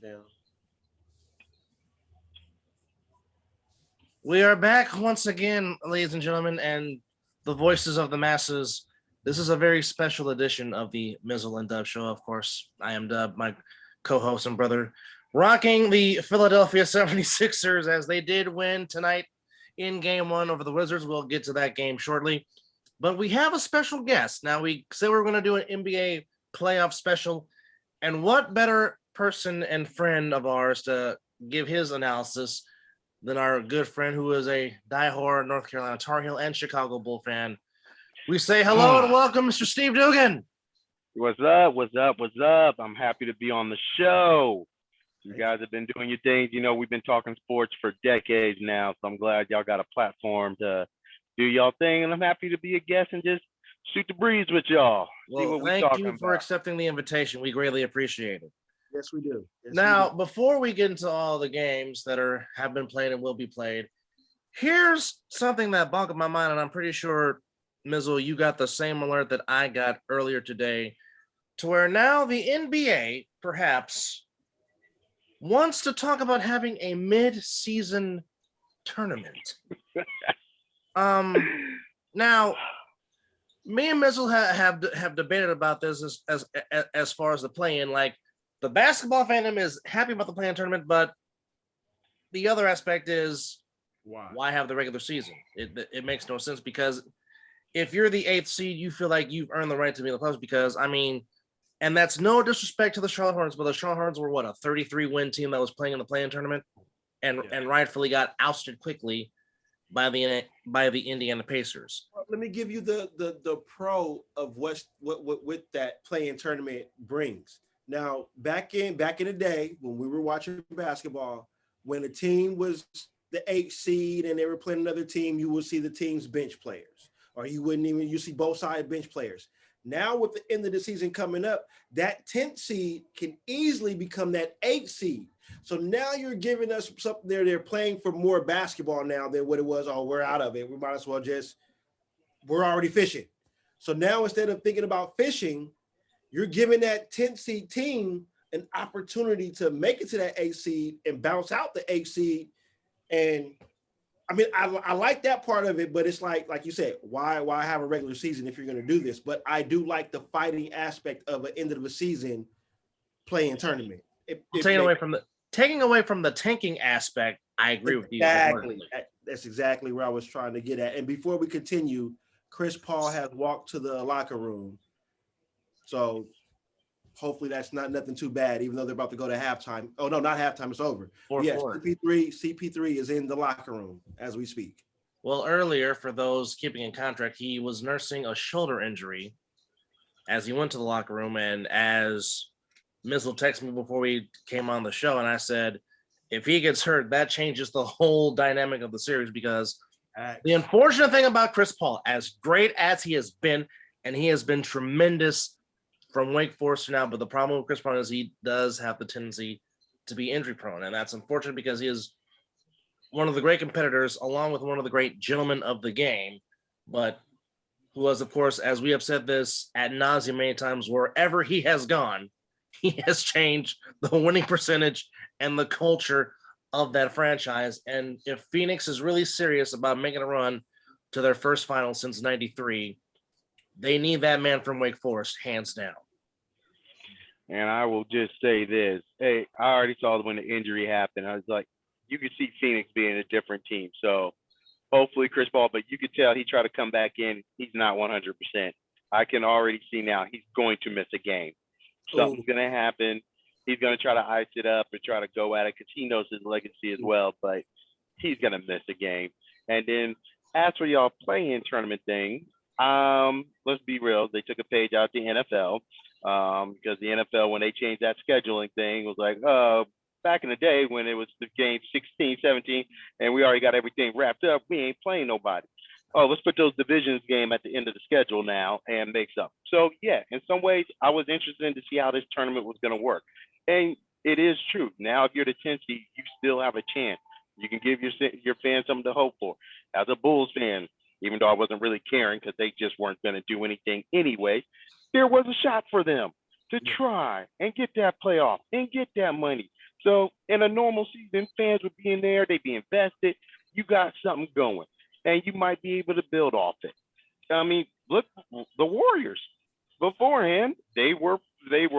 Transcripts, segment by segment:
down. We are back once again, ladies and gentlemen, and the voices of the masses. This is a very special edition of the Mizzle Dub Show. Of course, I am Dub, my co-host and brother, rocking the Philadelphia 76ers as they did win tonight in game one over the Wizards. We'll get to that game shortly. But we have a special guest. Now, we said we were going to do an NBA playoff special, and what better person and friend of ours to give his analysis than our good friend who is a diehard North Carolina Tar Heel and Chicago Bull fan. We say hello and welcome, Mr. Steve Dogan. What's up? What's up? What's up? I'm happy to be on the show. You guys have been doing your things. You know, we've been talking sports for decades now, so I'm glad y'all got a platform to do y'all thing, and I'm happy to be a guest and just shoot the breeze with y'all. Well, thank you for accepting the invitation. We greatly appreciate it. Yes, we do. Yes, now, before we get into all the games that have been played and will be played, here's something that boggled my mind, and I'm pretty sure, Mizzle, you got the same alert that I got earlier today, to where now the NBA, perhaps, wants to talk about having a mid-season tournament. Now, me and Mizzle have debated about this as far as the play-in. Like, the basketball fandom is happy about the play-in tournament, but the other aspect is why have the regular season? It makes no sense, because if you're the 8th seed, you feel like you've earned the right to be in the playoffs, because, I mean, and that's no disrespect to the Charlotte Hornets, but the Charlotte Hornets were, a 33-win team that was playing in the play-in tournament and rightfully got ousted quickly by the Indiana Pacers. Let me give you the pro of what that play-in tournament brings. Now, back in the day when we were watching basketball, when a team was the 8th seed and they were playing another team, you would see the team's bench players, or you see both side bench players. Now, with the end of the season coming up, that 10th seed can easily become that 8th seed. So now you're giving us something there. They're playing for more basketball now than what it was. Oh, we're out of it. We might as well we're already fishing. So now, instead of thinking about fishing, you're giving that 10th seed team an opportunity to make it to that 8th seed and bounce out the 8th seed. And I mean, I like that part of it, but it's like you said, why have a regular season if you're going to do this? But I do like the fighting aspect of an end of the season play-in tournament. Taking away from the tanking aspect, I agree with you. Exactly. That's exactly where I was trying to get at. And before we continue, Chris Paul has walked to the locker room. So hopefully that's not nothing too bad, even though they're about to go to halftime. Oh, no, not halftime. It's over. Yes, CP3 is in the locker room as we speak. Well, earlier, for those keeping in contract, he was nursing a shoulder injury as he went to the locker room. And as Mizzle texted me before we came on the show, and I said, if he gets hurt, that changes the whole dynamic of the series, because the unfortunate thing about Chris Paul, as great as he has been, and he has been tremendous from Wake Forest now, but the problem with Chris Paul is he does have the tendency to be injury prone, and that's unfortunate because he is one of the great competitors, along with one of the great gentlemen of the game, but who was, of course, as we have said this ad nauseum many times, wherever he has gone, he has changed the winning percentage and the culture of that franchise. And if Phoenix is really serious about making a run to their first final since '93, they need that man from Wake Forest, hands down. And I will just say this. Hey, I already saw when the injury happened. I was like, you could see Phoenix being a different team. So hopefully Chris Paul, but you could tell he tried to come back in. He's not 100%. I can already see now he's going to miss a game. Something's going to happen. He's going to try to ice it up and try to go at it because he knows his legacy as well, but he's going to miss a game. And then as for y'all play-in tournament thing, let's be real. They took a page out the NFL because the NFL, when they changed that scheduling thing, was like, back in the day when it was the game 16, 17, and we already got everything wrapped up, we ain't playing nobody. Oh, let's put those divisions game at the end of the schedule now and make something. So, yeah, in some ways, I was interested in to see how this tournament was going to work. And it is true. Now, if you're the 10th seed, you still have a chance. You can give your fans something to hope for. As a Bulls fan, even though I wasn't really caring because they just weren't going to do anything anyway, there was a shot for them to try and get that playoff and get that money. So in a normal season, fans would be in there, they'd be invested. You got something going, and you might be able to build off it. I mean, look, the Warriors beforehand, they were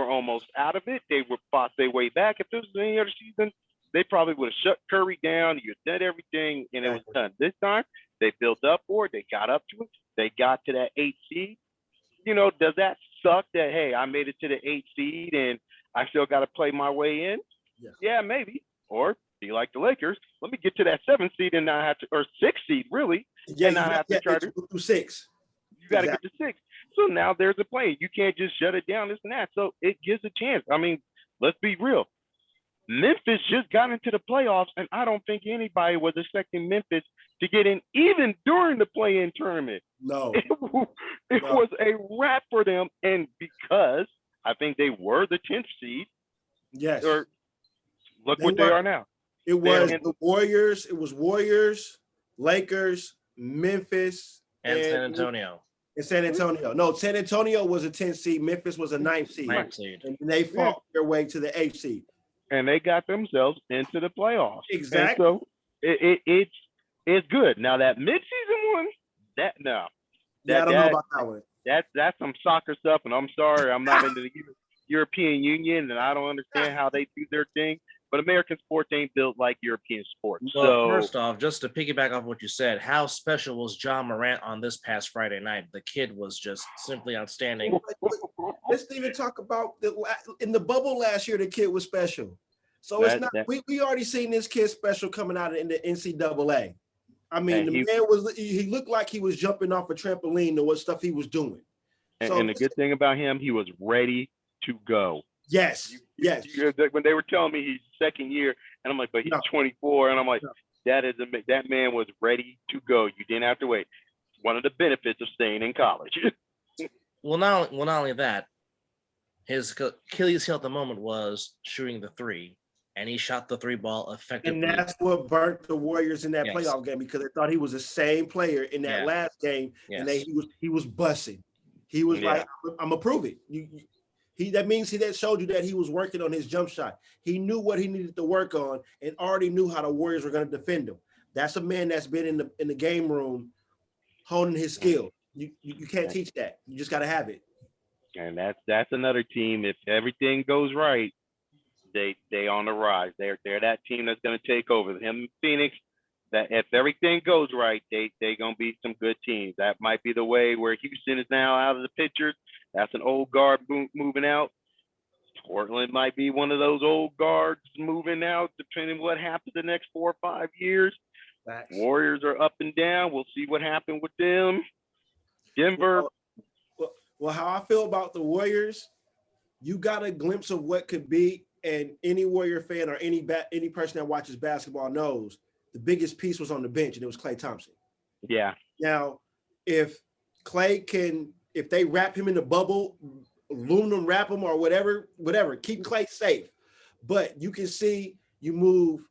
almost out of it. They were fought their way back. If this was any other season, they probably would have shut Curry down. You did everything, and it was done. This time, they built up for it. They got up to it. They got to that 8th seed. You know, does that suck that, hey, I made it to the 8th seed and I still got to play my way in? Yeah, maybe. Or be like the Lakers. Let me get to that 7th seed and not have to, or 6th seed, really. Yeah, and not have to try to go through 6. You got to get to 6. So now there's a play. You can't just shut it down, this and that. So it gives a chance. I mean, let's be real. Memphis just got into the playoffs, and I don't think anybody was expecting Memphis to get in even during the play-in tournament. No. It was a wrap for them, and because I think they were the 10th seed. Yes. Or look what they are now. It was the Warriors. It was Warriors, Lakers, Memphis, and San Antonio. And San Antonio. No, San Antonio was a 10th seed. Memphis was a 9th seed. And they fought their way to the 8th seed. And they got themselves into the playoffs. Exactly. And so it's good. Now that midseason one, I don't know about that one. That's some soccer stuff, and I'm sorry, I'm not into the European Union, and I don't understand how they do their thing. But American sports ain't built like European sports. Well, so first off, just to piggyback off what you said, how special was John Morant on this past Friday night? The kid was just simply outstanding. Let's even talk about in the bubble last year. The kid was special. So it's not. We already seen this kid special coming out in the NCAA. I mean, he looked like he was jumping off a trampoline to what stuff he was doing. And the good thing about him, he was ready to go. Yes. When they were telling me he's second year, and I'm like, but he's 24, and I'm like, that man was ready to go. You didn't have to wait. One of the benefits of staying in college. Well, not only that, his Achilles heel at the moment was shooting the 3, and he shot the 3 ball effectively. And that's what burnt the Warriors in that playoff game, because they thought he was the same player in that last game, and he was bussing. He was like, I'm gonna prove it. That means that showed you that he was working on his jump shot. He knew what he needed to work on and already knew how the Warriors were going to defend him. That's a man that's been in the game room honing his skill. You can't teach that. You just got to have it. And that's another team. If everything goes right, they on the rise. They're that team that's going to take over. Him and Phoenix, that if everything goes right, they gonna be some good teams. That might be the way where Houston is now out of the pictures. That's an old guard moving out. Portland might be one of those old guards moving out, depending what happens the next 4 or 5 years. Facts. Warriors are up and down. We'll see what happened with them. Denver. Well, how I feel about the Warriors, you got a glimpse of what could be, and any Warrior fan or any person that watches basketball knows the biggest piece was on the bench, and it was Klay Thompson. Yeah. Now, if they wrap him in the bubble, aluminum wrap him or whatever, keep Klay safe. But you can see you move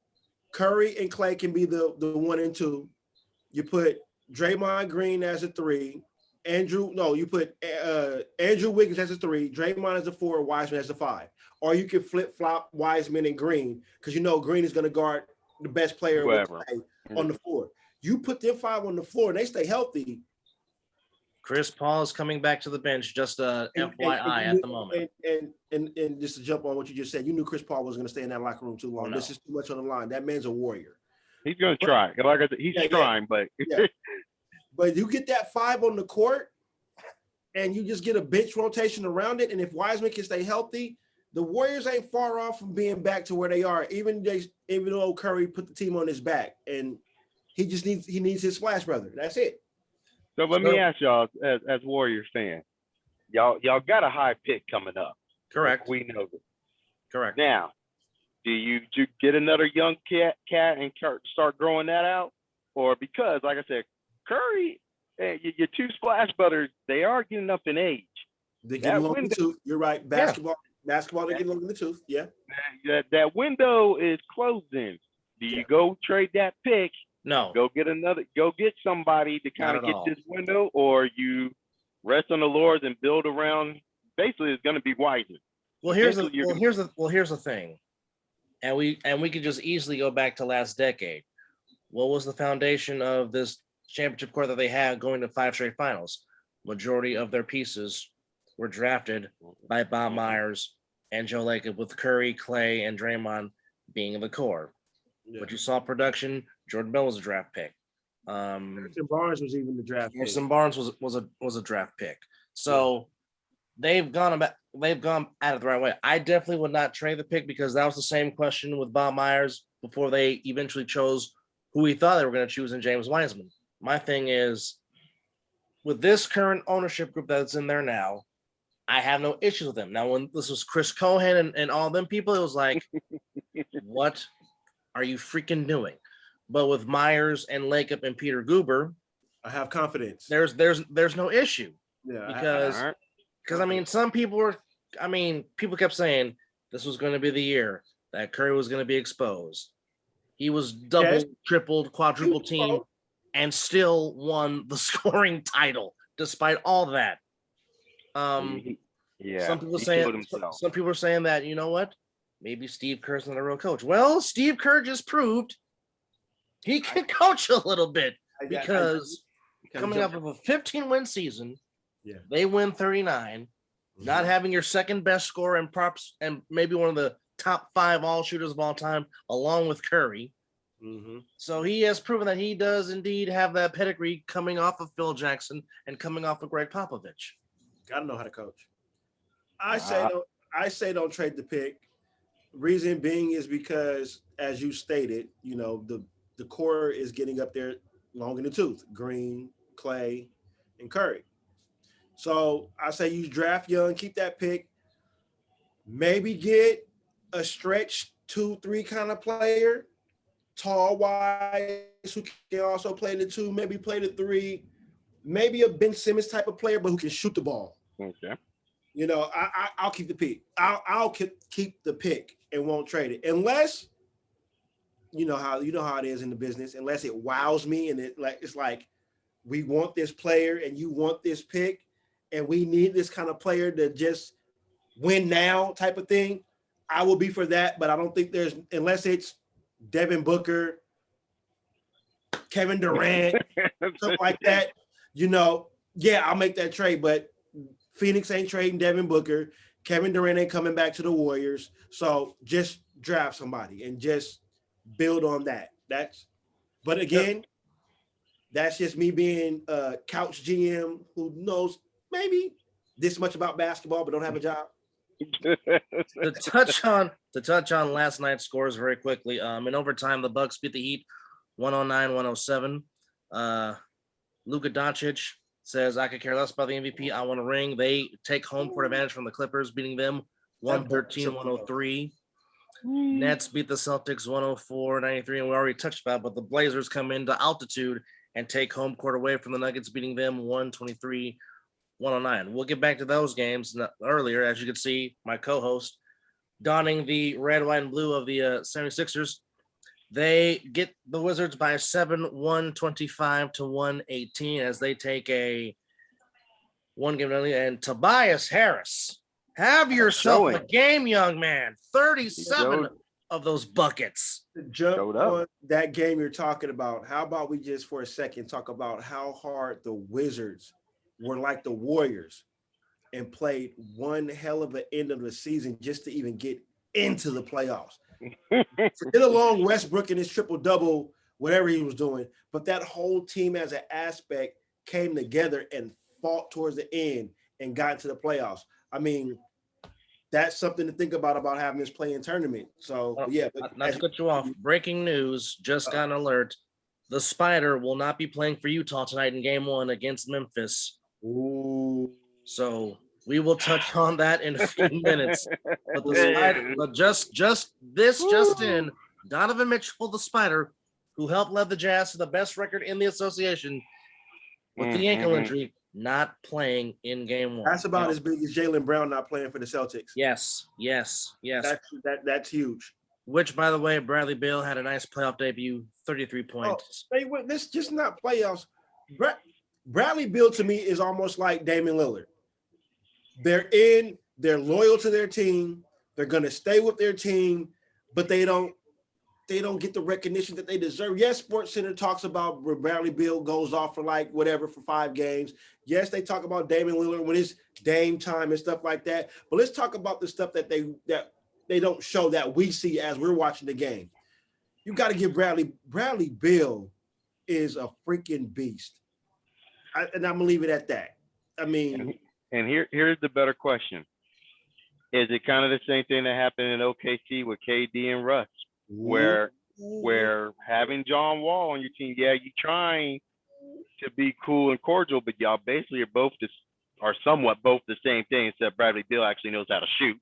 Curry and Klay can be the 1 and 2. You put Draymond Green as a 3. You put Andrew Wiggins as a 3, Draymond as a 4, Wiseman as a 5. Or you can flip-flop Wiseman and Green, because Green is going to guard the best player on the floor. You put them 5 on the floor and they stay healthy. Chris Paul is coming back to the bench, just FYI at the moment. And just to jump on what you just said, you knew Chris Paul was going to stay in that locker room too long. This is too much on the line. That man's a warrior. He's going to try. Like I said, he's trying, but but you get that 5 on the court, and you just get a bench rotation around it. And if Wiseman can stay healthy, the Warriors ain't far off from being back to where they are. Even though Curry put the team on his back, and he needs his splash brother. That's it. So let me ask y'all, as Warriors fans, y'all got a high pick coming up. Correct. We know this. Correct. Now, do you get another young cat and start growing that out? Or because, like I said, Curry, your 2 splash brothers, they are getting up in age. They're getting long in the tooth. You're right. Basketball, they're getting long in the tooth. Yeah. That window is closing. Do you go trade that pick? No. Go get somebody to kind of get this window, or you rest on the Lord and build around. Basically, it's going to be Wiseman. Well, here's the thing. And we could just easily go back to last decade. What was the foundation of this championship core that they had going to 5 straight finals? Majority of their pieces were drafted by Bob Myers and Joe Lacob, with Curry, Clay, and Draymond being in the core. Yeah. But you saw production. Jordan Bell was a draft pick. Harrison Barnes was even the draft pick. Harrison Barnes was a draft pick. So they've gone at it the right way. I definitely would not trade the pick, because that was the same question with Bob Myers before they eventually chose who he thought they were going to choose in James Wiseman. My thing is, with this current ownership group that's in there now, I have no issues with them. Now, when this was Chris Cohen and all them people, it was like, what are you freaking doing? But with Myers and Lacob and Peter Guber, I have confidence. There's no issue. Yeah, Because I mean, people kept saying this was going to be the year that Curry was going to be exposed. He was doubled, tripled, quadruple team, and still won the scoring title despite all that. Some people are saying that, you know what, maybe Steve Kerr's not a real coach. Well, Steve Kerr just proved he can coach a little bit, because coming up with a 15-win season, they win 39, not having your second best scorer and props and maybe one of the top 5 all shooters of all time, along with Curry. So he has proven that he does indeed have that pedigree, coming off of Phil Jackson and coming off of Greg Popovich. Gotta know how to coach. I say don't trade the pick. Reason being is because, as you stated, you know, the core is getting up there long in the tooth. Green, Clay, and Curry. So I say you draft young, keep that pick. Maybe get a stretch 2-3 kind of player, tall, wise, who can also play the 2, maybe play the 3, maybe a Ben Simmons type of player, but who can shoot the ball. Okay. You know, I'll keep the pick. I'll keep the pick and won't trade it, unless you know how it is in the business. Unless it wows me and it's like we want this player and you want this pick, and we need this kind of player to just win now type of thing. I will be for that, but I don't think unless it's Devin Booker, Kevin Durant, something like that. You know, I'll make that trade, but Phoenix ain't trading Devin Booker. Kevin Durant ain't coming back to the Warriors. So just draft somebody and just build on that. But again, that's just me being a couch GM who knows maybe this much about basketball but don't have a job. To touch on last night's scores very quickly. In overtime, the Bucks beat the Heat 109-107. Luka Doncic says, I could care less about the MVP. I want a ring. They take home court advantage from the Clippers, beating them 113-103. Nets beat the Celtics 104-93, and we already touched about it, but the Blazers come into altitude and take home court away from the Nuggets, beating them 123-109. We'll get back to those games earlier. As you can see, my co-host donning the red, white, and blue of the 76ers. They get the Wizards by 7, 125-118, as they take a one-game lead. And Tobias Harris, have yourself a game, young man. 37 of those buckets. Jump on that game you're talking about. How about we just for a second talk about how hard the Wizards were like the Warriors and played one hell of an end of the season just to even get into the playoffs. Forget along Westbrook and his triple-double, whatever he was doing, but that whole team as an aspect came together and fought towards the end and got into the playoffs. I mean, that's something to think about having this play-in tournament. So, Not to cut you off, breaking news, just got an alert. The Spider will not be playing for Utah tonight in Game 1 against Memphis. Ooh. So we will touch on that in a few minutes. But the Spider, just in, Donovan Mitchell, the Spider, who helped lead the Jazz to the best record in the association with the ankle injury, not playing in Game 1. That's about as big as Jaylen Brown not playing for the Celtics. Yes. That's huge. Which, by the way, Bradley Beal had a nice playoff debut, 33 points. This just not playoffs. Bradley Beal to me is almost like Damian Lillard. They're loyal to their team. They're going to stay with their team. but they don't get the recognition that they deserve. Yes, Sports Center talks about where Bradley Beal goes off for like whatever for 5 games. Yes, they talk about Damian Lillard when it's Dame time and stuff like that. But let's talk about the stuff that they don't show that we see as we're watching the game. You got to give Bradley Beal is a freaking beast. And I'm gonna leave it at that. I mean, and here's the better question. Is it kind of the same thing that happened in OKC with KD and Russ, where having John Wall on your team, yeah, you trying to be cool and cordial, but y'all basically are somewhat both the same thing, except Bradley Beal actually knows how to shoot.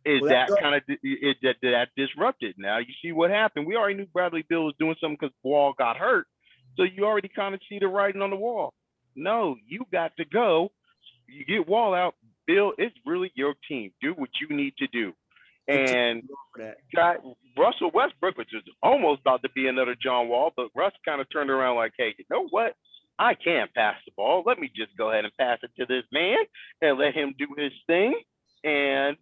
That disrupted? Now you see what happened. We already knew Bradley Beal was doing something because Wall got hurt, so you already kind of see the writing on the wall. No, you got to go. You get Wall out. Bill, it's really your team. Do what you need to do. And Russell Westbrook was just almost about to be another John Wall, but Russ kind of turned around like, hey, you know what? I can't pass the ball. Let me just go ahead and pass it to this man and let him do his thing. And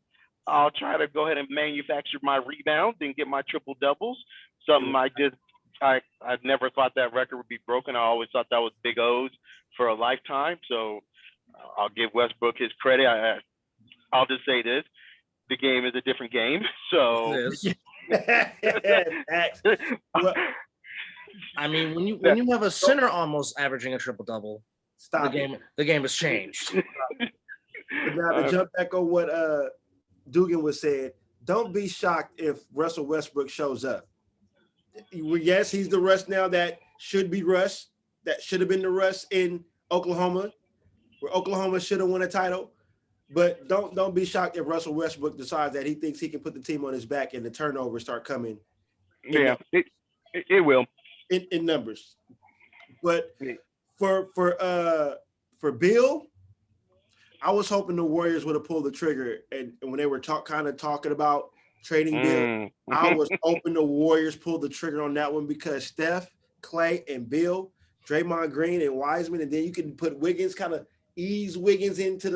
I'll try to go ahead and manufacture my rebounds and get my triple doubles. Something I never thought that record would be broken. I always thought that was Big O's for a lifetime. So I'll give Westbrook his credit. I'll just say this. The game is a different game. So I mean, when you have a center almost averaging a triple double, the game has changed. But now to jump back on what Dogan was saying, don't be shocked if Russell Westbrook shows up. Yes, he's the Russ now that should be Russ, that should have been the Russ in Oklahoma, where Oklahoma should have won a title. But don't be shocked if Russell Westbrook decides that he thinks he can put the team on his back and the turnovers start coming. Yeah, it will in numbers. But for Bill, I was hoping the Warriors would have pulled the trigger, and when they were talking about trading Bill, I was hoping the Warriors pulled the trigger on that one because Steph, Clay, and Bill, Draymond Green, and Wiseman, and then you can put Wiggins, kind of ease Wiggins into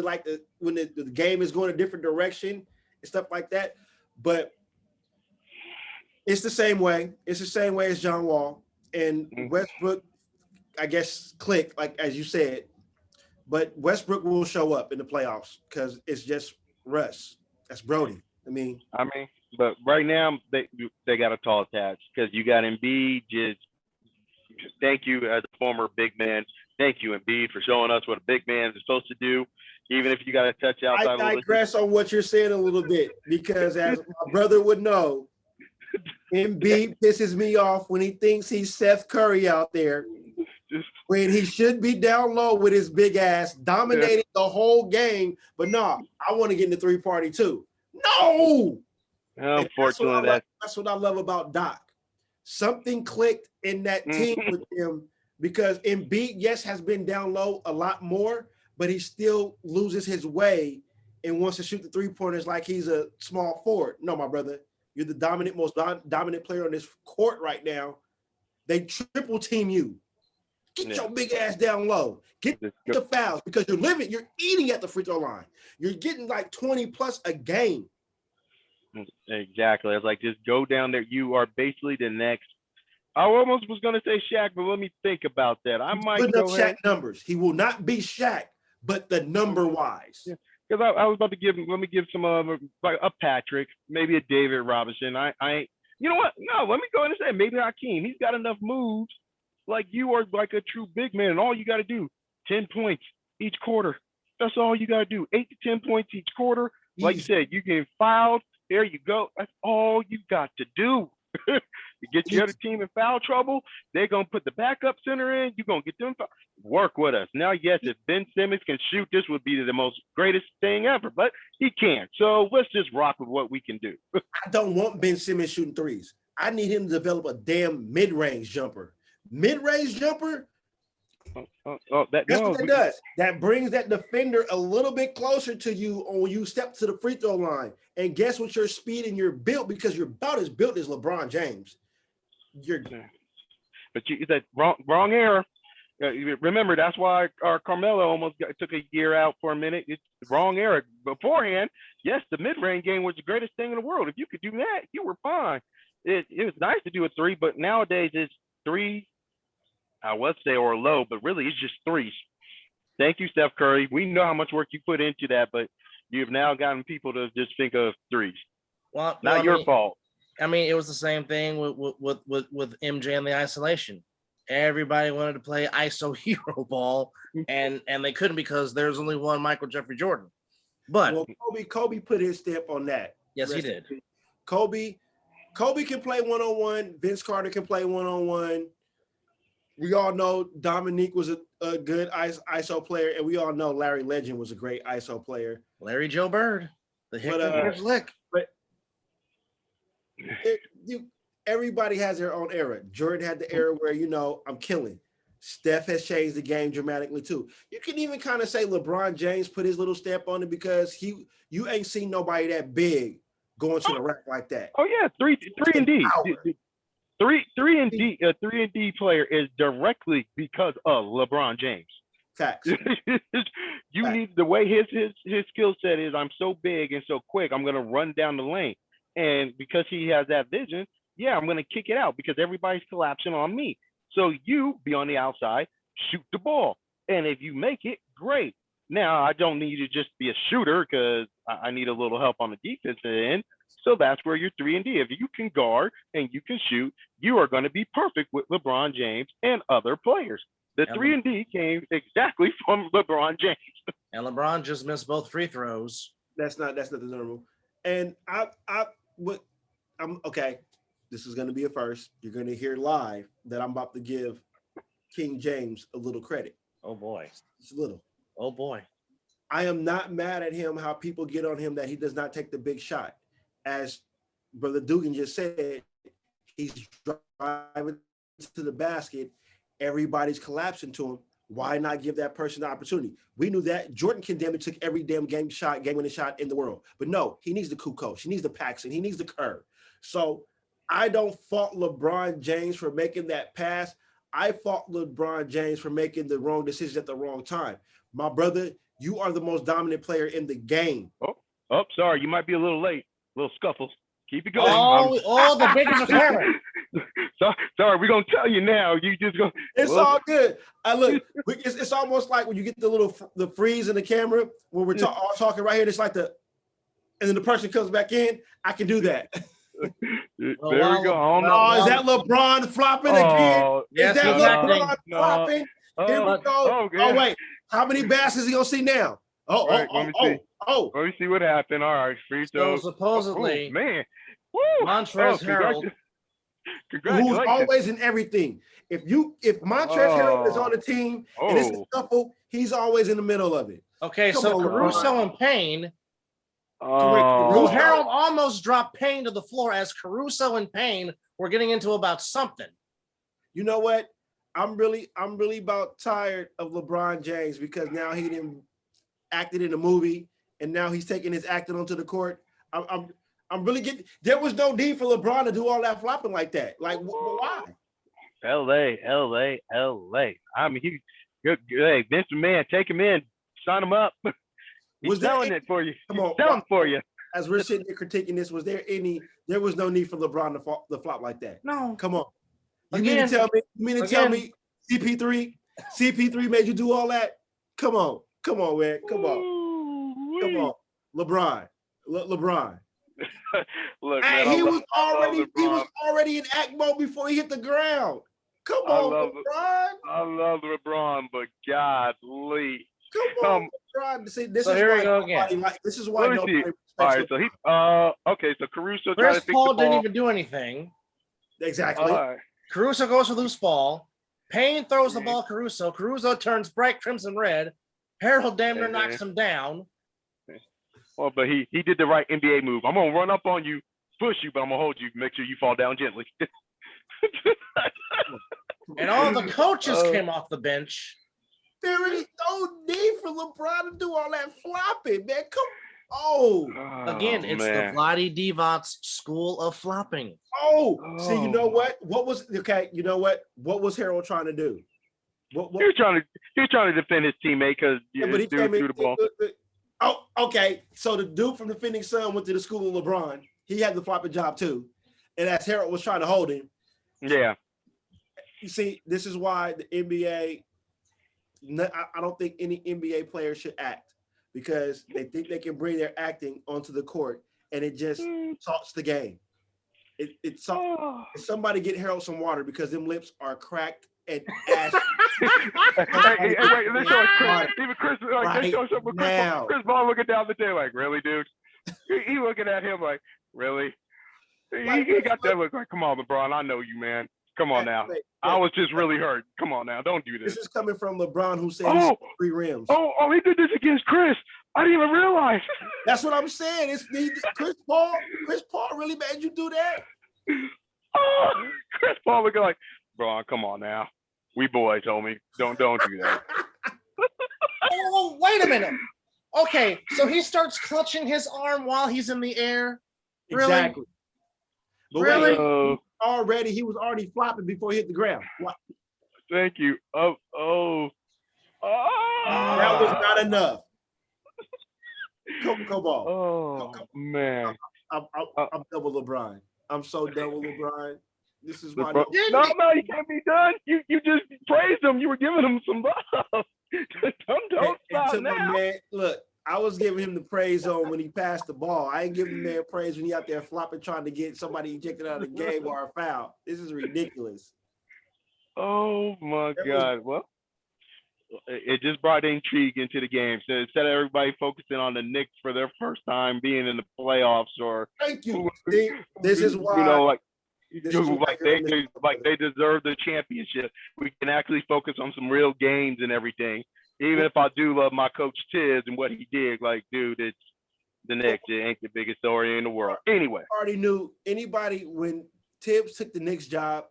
when the game is going a different direction and stuff like that. But it's the same way. It's the same way as John Wall and Westbrook, I guess, click, like as you said. But Westbrook will show up in the playoffs because it's just Russ. That's Brody. But right now they got a tall task because you got Embiid. Just thank you as a former big man. Thank you, Embiid, for showing us what a big man is supposed to do. Even if you got to touch outside. I digress on what you're saying a little bit because, as my brother would know, Embiid pisses me off when he thinks he's Seth Curry out there when he should be down low with his big ass, dominating the whole game. But no, I want to get in the 3-party too. No. Unfortunately, that's what I love about Doc. Something clicked in that team with him because Embiid, yes, has been down low a lot more, but he still loses his way and wants to shoot the 3-pointers like he's a small forward. No, my brother, you're the most dominant player on this court right now. They triple team you. Get your big ass down low. Get the fouls because you're eating at the free throw line. You're getting like 20 plus a game. Exactly. It's like, just go down there. You are basically the next. I almost was going to say Shaq, but let me think about that. I might put up Shaq numbers. He will not be Shaq, but the number wise. Yeah. Because I was about to let me give some like a Patrick, maybe a David Robinson. You know what? No, let me go ahead and say maybe Hakeem. He's got enough moves. Like, you are like a true big man, and all you got to do, 10 points each quarter. That's all you got to do, 8 to 10 points each quarter. Like you said, you get fouled. There you go. That's all you got to do. You get the other team in foul trouble, they're going to put the backup center in. You're going to get them work with us. Now, yes, if Ben Simmons can shoot, this would be the most greatest thing ever, but he can't. So let's just rock with what we can do. I don't want Ben Simmons shooting threes. I need him to develop a damn mid-range jumper. Mid-range jumper, that's what that does. That brings that defender a little bit closer to you when you step to the free throw line. And guess what? Your speed and your built, because you're about as built as LeBron James. But that wrong era. Remember, that's why our Carmelo almost took a year out for a minute. It's the wrong era. Beforehand, yes, the mid-range game was the greatest thing in the world. If you could do that, you were fine. It was nice to do a three, but nowadays it's three, I would say, or low, but really it's just threes. Thank you, Steph Curry. We know how much work you put into that, but you've now gotten people to just think of threes. Well, Not your fault. I mean, it was the same thing with MJ and the isolation. Everybody wanted to play ISO hero ball, and they couldn't because there's only one Michael Jeffrey Jordan. But well, Kobe put his stamp on that. Yes, he did. Kobe can play one-on-one. Vince Carter can play one-on-one. We all know Dominique was a good ISO player, and we all know Larry Legend was a great ISO player. Larry Joe Bird, the hit lick. But everybody has their own era. Jordan had the era where, I'm killing. Steph has changed the game dramatically too. You can even kind of say LeBron James put his little stamp on it because you ain't seen nobody that big going to the rack like that. Oh yeah, three and D. Three and D player is directly because of LeBron James. Facts. You need the way his skill set is. I'm so big and so quick. I'm gonna run down the lane, and because he has that vision, yeah, I'm gonna kick it out because everybody's collapsing on me. So you be on the outside, shoot the ball, and if you make it, great. Now I don't need you to just be a shooter because I need a little help on the defensive end. So that's where you're 3 and D. If you can guard and you can shoot, you are going to be perfect with LeBron James and other players. The 3 and D came exactly from LeBron James. And LeBron just missed both free throws. That's not the normal. And I'm okay. This is going to be a first. You're going to hear live that I'm about to give King James a little credit. Oh boy. Just a little. Oh boy. I am not mad at him how people get on him that he does not take the big shot. As Brother Dogan just said, he's driving to the basket. Everybody's collapsing to him. Why not give that person the opportunity? We knew that Jordan Condemned took every damn game winning shot in the world. But no, he needs the Kukoc. He needs the Paxson. He needs the Kerr. So I don't fault LeBron James for making that pass. I fault LeBron James for making the wrong decision at the wrong time. My brother, you are the most dominant player in the game. Oh, sorry. You might be a little late. Little scuffles. Keep it going. The biggest apparent. Sorry, we're gonna tell you now. You just go. It's all good. Look, it's almost like when you get the freeze in the camera when we're all talking right here. It's like and then the person comes back in. I can do that. There we go. Is that LeBron flopping again? Yes, is that LeBron flopping? Here we go. Oh, wait. How many baskets he gonna see now? Let me see what happened. All right, free throw. So supposedly, man, Montrezl Harrell, who's always in everything. If Montrezl Harrell is on the team and it's a scuffle, he's always in the middle of it. Okay, so Caruso and Payne. Correct. Harrell almost dropped Payne to the floor as Caruso and Payne were getting into about something. You know what? I'm really about tired of LeBron James because now he didn't acted in a movie and now he's taking his acting onto the court. I'm really getting. There was no need for LeBron to do all that flopping like that. Like why? LA. I mean, hey, Vince McMahon, take him in, sign him up. He's selling it for you. Come on, selling for you. As we're sitting here critiquing this, there was no need for LeBron to flop like that. No. Come on. You mean to tell me CP3 made you do all that? Come on, man. Come on. LeBron. Look, man, he was already in act mode before he hit the ground. Come on, LeBron. I love LeBron, but golly. Come on, LeBron. See, this is why nobody respects all right, so okay, so Caruso tried to fix Paul the ball. Didn't even do anything. Exactly. Right. Caruso goes to loose ball. Payne throws the ball Caruso. Caruso turns bright crimson red. Harold damn near knocks him down. Well, but he did the right NBA move. I'm gonna run up on you, push you, but I'm gonna hold you, make sure you fall down gently. And all the coaches came off the bench. There is no need for LeBron to do all that flopping, man. Again, it's the Vlade Divac's school of flopping. See, you know what? What was Harold trying to do? What, He was trying to defend his teammate because but he dude came threw in. the ball. Oh, okay. So the dude from the Phoenix Sun went to the school of LeBron. He had the flopping job too. And as Harold was trying to hold him, Yeah. you see, this is why the NBA, I don't think any NBA player should act because they think they can bring their acting onto the court and it just salts the game. It somebody get Harold some water because them lips are cracked and ash. Hey, wait, let's show Chris. Even Chris, like, Right let's show something. now. Chris Paul looking down the table like, really, dude? He looking at him like, really? He got that look like, come on, LeBron, I know you, man. Come on now. I was just really hurt. Come on now, don't do this. This is coming from LeBron, who said he's 3 rims. Oh, he did this against Chris. I didn't even realize. That's what I'm saying. Chris Paul. Chris Paul really made you do that. Oh, Chris Paul looking like, bro, come on now. We boys, homie. Don't do that. Oh, wait a minute. Okay, so he starts clutching his arm while he's in the air. Really? Exactly. But Really? he was already flopping before he hit the ground. What? Thank you. Oh. That was not enough. Come on. Oh, man. I'm double LeBron. I'm so double LeBron. This is why. No, you can't be done. You just praised him. You were giving him some love. Don't stop now. Man, look, I was giving him the praise on when he passed the ball. I ain't giving the man praise when he out there flopping trying to get somebody ejected out of the game or a foul. This is ridiculous. Oh my God. Well, it just brought intrigue into the game. So instead of everybody focusing on the Knicks for their first time being in the playoffs, or thank you. See, this is why they deserve the championship. We can actually focus on some real games and everything. Even if I do love my coach Tiz and what he did, like, dude, it's the Knicks. It ain't the biggest story in the world. Anyway, I already knew anybody when Tibbs took the Knicks job.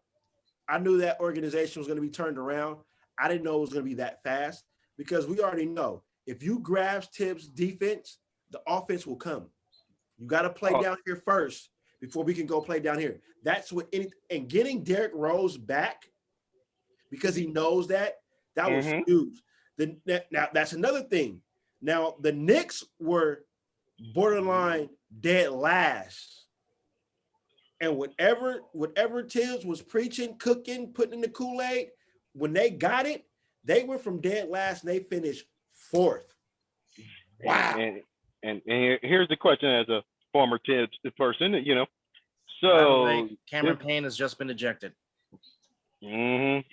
I knew that organization was going to be turned around. I didn't know it was going to be that fast because we already know if you grasp Tibbs' defense, the offense will come. You got to play down here first before we can go play down here. That's what and getting Derrick Rose back because he knows that was huge. Now that's another thing. Now the Knicks were borderline dead last. And whatever Tibbs was preaching, cooking, putting in the Kool-Aid, when they got it, they went from dead last and they finished 4th. Wow. And here's the question as a former Tibbs person, So Cameron Payne has just been ejected. And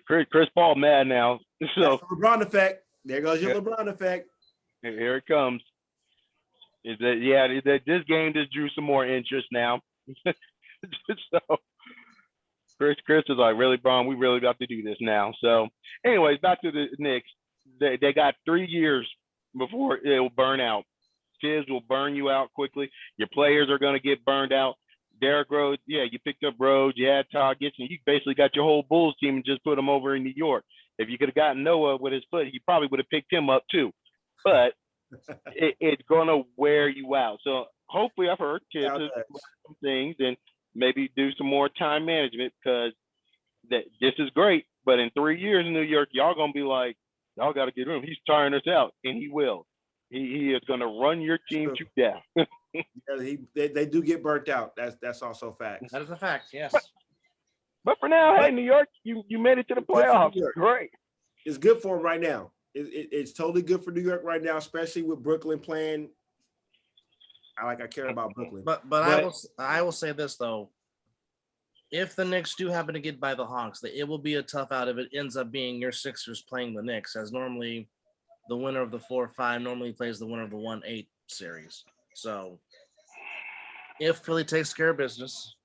Chris Paul mad now. So that's the LeBron effect. There goes your LeBron effect. Here it comes. Is that this game just drew some more interest now. So Chris is like, really, Bron, we really got to do this now. So anyways, back to the Knicks. They got 3 years before it will burn out. Tibbs will burn you out quickly. Your players are going to get burned out. Derrick Rose, you picked up Rose. You had Todd Gibson. You basically got your whole Bulls team and just put them over in New York. If you could have gotten Noah with his foot, he probably would have picked him up too. But it's going to wear you out. So hopefully I've heard Tibbs some things and maybe do some more time management because this is great. But in 3 years in New York, y'all going to be like, y'all got to get him. He's tiring us out, and he will. He is going to run your team to death. They do get burnt out. That's also facts. That is a fact, yes. But for now, hey, New York, you made it to the playoffs. Great. It's good for them right now. It's totally good for New York right now, especially with Brooklyn playing. I care about Brooklyn. But I will say this though. If the Knicks do happen to get by the Hawks, it will be a tough out if it ends up being your Sixers playing the Knicks, as normally the winner of the 4-5 normally plays the winner of the 1-8 series. So if Philly takes care of business,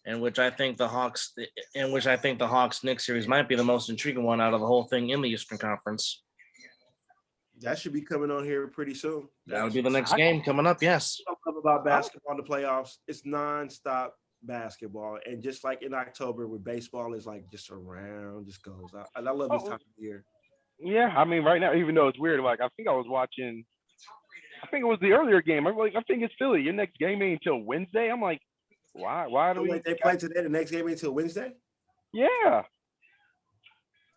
in which I think the Hawks Knicks series might be the most intriguing one out of the whole thing in the Eastern Conference. That should be coming on here pretty soon. That would be the next game coming up. Yes. I love about basketball in the playoffs. It's nonstop basketball, and just like in October, where baseball is just around, just goes. I love this time of year. Yeah, I mean, right now, even though it's weird, I think I was watching. I think it was the earlier game. I think it's Philly. Your next game ain't until Wednesday. I'm like, why do we? They play today. The next game ain't until Wednesday. Yeah.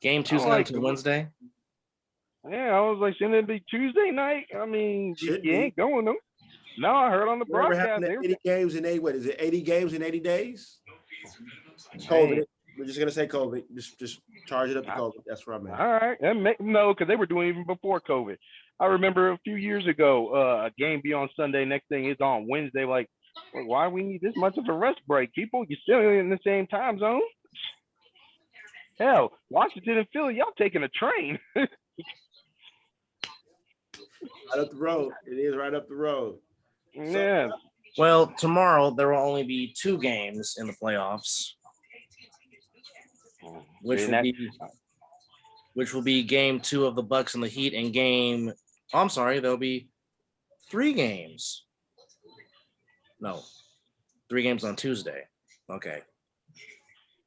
Game two's not until Wednesday. Yeah, I was like, shouldn't it be Tuesday night? I mean, you ain't going though. No, I heard on the Whatever broadcast. happened to 80 games in 8, what is it, 80 games in 80 days? COVID. We're just gonna say COVID. Just charge it up to COVID. That's what I meant. All right. No, because they were doing even before COVID. I remember a few years ago, a game be on Sunday, next thing is on Wednesday. Like, well, why we need this much of a rest break? People, you're still in the same time zone. Hell, Washington and Philly, y'all taking a train. Right up the road. It is right up the road. Yeah. Well, tomorrow there will only be 2 games in the playoffs, which will be game 2 of the Bucks and the Heat, and there'll be 3 games. No, 3 games on Tuesday. Okay.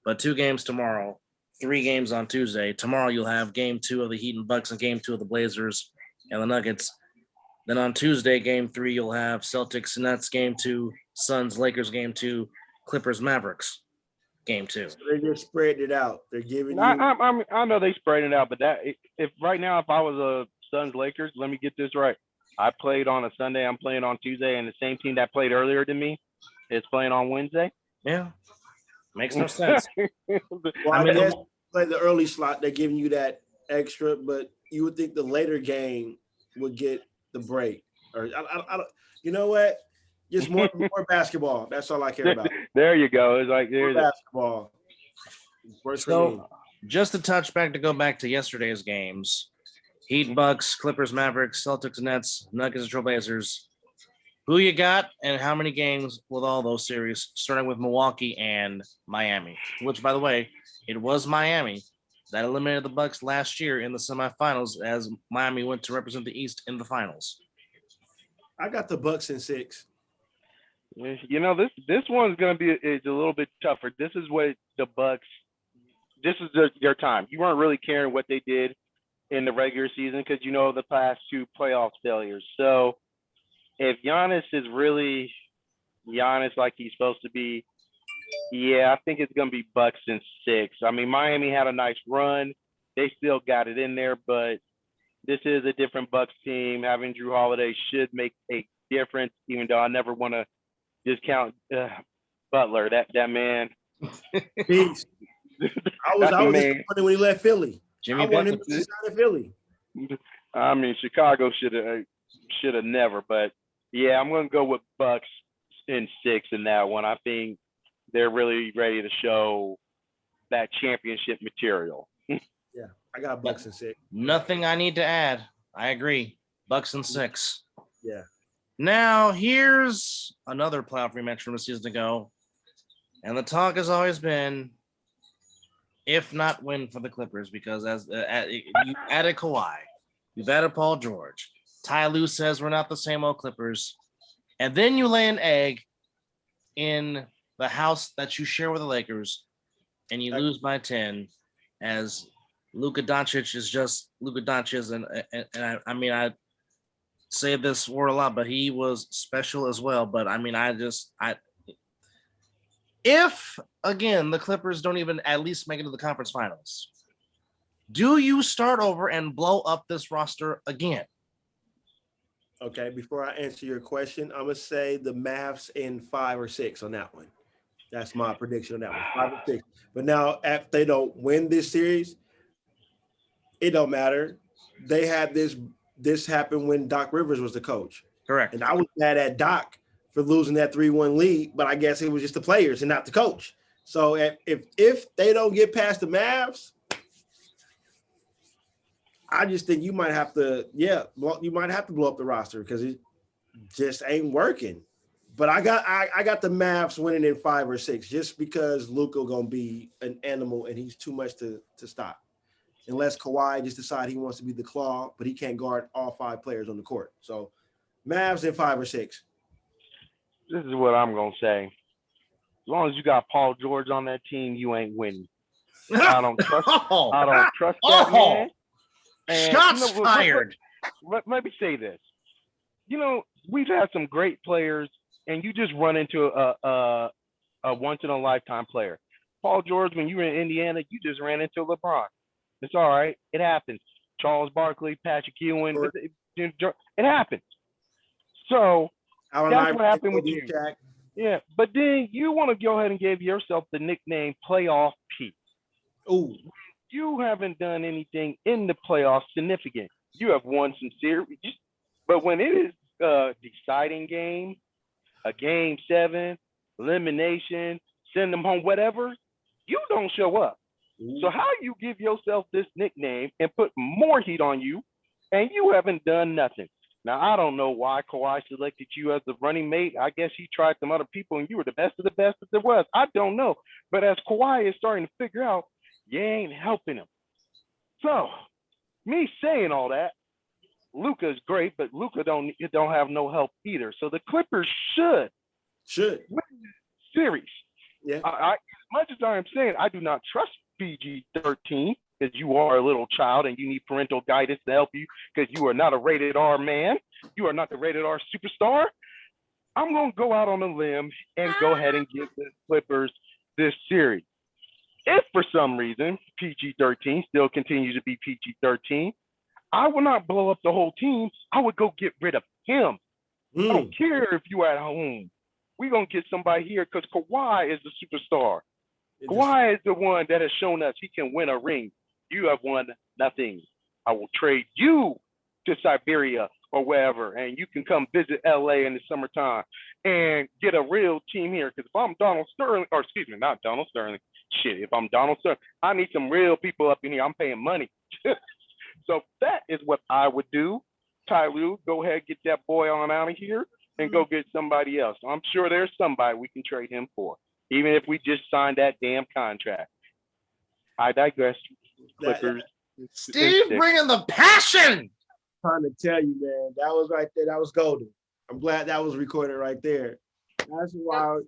But 2 games tomorrow, 3 games on Tuesday. Tomorrow you'll have game 2 of the Heat and Bucks and game 2 of the Blazers and the Nuggets. Then on Tuesday, game 3, you'll have Celtics Nets game 2, Suns Lakers game 2, Clippers Mavericks game 2. So they just spread it out. They're giving you. I know they spread it out, but if right now, if I was a Suns Lakers, let me get this right. I played on a Sunday, I'm playing on Tuesday, and the same team that played earlier than me is playing on Wednesday. Yeah, makes no sense. Well, I guess play the early slot. They're giving you that extra, but you would think the later game would get the break. Or I don't. You know what? Just more basketball. That's all I care about. There you go. It's like there's basketball. So just to touch back to go back to yesterday's games: Heat, Bucks, Clippers, Mavericks, Celtics, Nets, Nuggets, and Trailblazers. Who you got, and how many games with all those series? Starting with Milwaukee and Miami. Which, by the way, it was Miami that eliminated the Bucks last year in the semifinals, as Miami went to represent the East in the finals. I got the Bucks in 6. You know, this one's going to be a little bit tougher. This is what the Bucks. This is their time. You weren't really caring what they did in the regular season because you know the past 2 playoff failures. So if Giannis is really Giannis like he's supposed to be, yeah, I think it's going to be Bucks in 6. I mean, Miami had a nice run. They still got it in there, but this is a different Bucks team. Having Drew Holiday should make a difference, even though I never want to discount Butler. That man. Peace. I was disappointed when he left Philly. Jimmy I wanted him to sign in Philly. I mean, Chicago should have never, but yeah, I'm going to go with Bucks in 6 in that one. I think they're really ready to show that championship material. Yeah, I got Bucks in 6. Nothing I need to add. I agree. Bucks in 6. Yeah. Now, here's another playoff rematch from a season ago. And the talk has always been, if not win for the Clippers, because you added Kawhi, you've added Paul George. Ty Lue says we're not the same old Clippers. And then you lay an egg in the house that you share with the Lakers, and you lose by 10, as Luka Doncic is just Luka Doncic. And I mean, I say this word a lot, but he was special as well. But I mean, if again the Clippers don't even at least make it to the conference finals, do you start over and blow up this roster again? Okay, before I answer your question, I'm gonna say the Mavs in 5 or 6 on that one. That's my prediction on that one, 5 or 6. But now, if they don't win this series, it don't matter. They had this happen when Doc Rivers was the coach. Correct. And I was mad at Doc for losing that 3-1 lead, but I guess it was just the players and not the coach. So if they don't get past the Mavs, I just think you might have to blow up the roster because it just ain't working. But I got the Mavs winning in 5 or 6 just because Luka gonna be an animal and he's too much to stop. Unless Kawhi just decide he wants to be the claw, but he can't guard all 5 players on the court. So Mavs in 5 or 6. This is what I'm gonna say. As long as you got Paul George on that team, you ain't winning. I don't trust that man. And, shots fired. Let me say this. You know, we've had some great players, and you just run into a once in a lifetime player. Paul George, when you were in Indiana, you just ran into LeBron. It's all right. It happens. Charles Barkley, Patrick Ewing, it happens. So that's what happened with you. Jack. Yeah, but then you want to go ahead and give yourself the nickname Playoff Pete. Ooh. You haven't done anything in the playoffs significant. You have won some series, but when it is a deciding game, a game 7, elimination, send them home, whatever, you don't show up. Ooh. So how you give yourself this nickname and put more heat on you, and you haven't done nothing? Now, I don't know why Kawhi selected you as the running mate. I guess he tried some other people, and you were the best of the best that there was. I don't know. But as Kawhi is starting to figure out, you ain't helping him. So, me saying all that, Luka's great, but Luka don't have no help either. So the Clippers should win this series. Yeah. As much as I am saying, I do not trust PG-13 because you are a little child and you need parental guidance to help you because you are not a rated R man. You are not the rated R superstar. I'm going to go out on a limb and go ahead and give the Clippers this series. If for some reason PG-13 still continues to be PG-13, I will not blow up the whole team. I would go get rid of him. I don't care if you at home. We're going to get somebody here because Kawhi is the superstar. Kawhi is the one that has shown us he can win a ring. You have won nothing. I will trade you to Siberia or wherever, and you can come visit LA in the summertime and get a real team here. Because if I'm Donald Sterling, or excuse me, not Donald Sterling, if I'm Donald Sterling, I need some real people up in here. I'm paying money. So that is what I would do. Ty Lue, go ahead, get that boy on out of here and go get somebody else. I'm sure there's somebody we can trade him for, even if we just signed that damn contract. I digress. Clippers. Steve bringing the passion. Trying to tell you, man, that was right there. That was golden. I'm glad that was recorded right there. This is why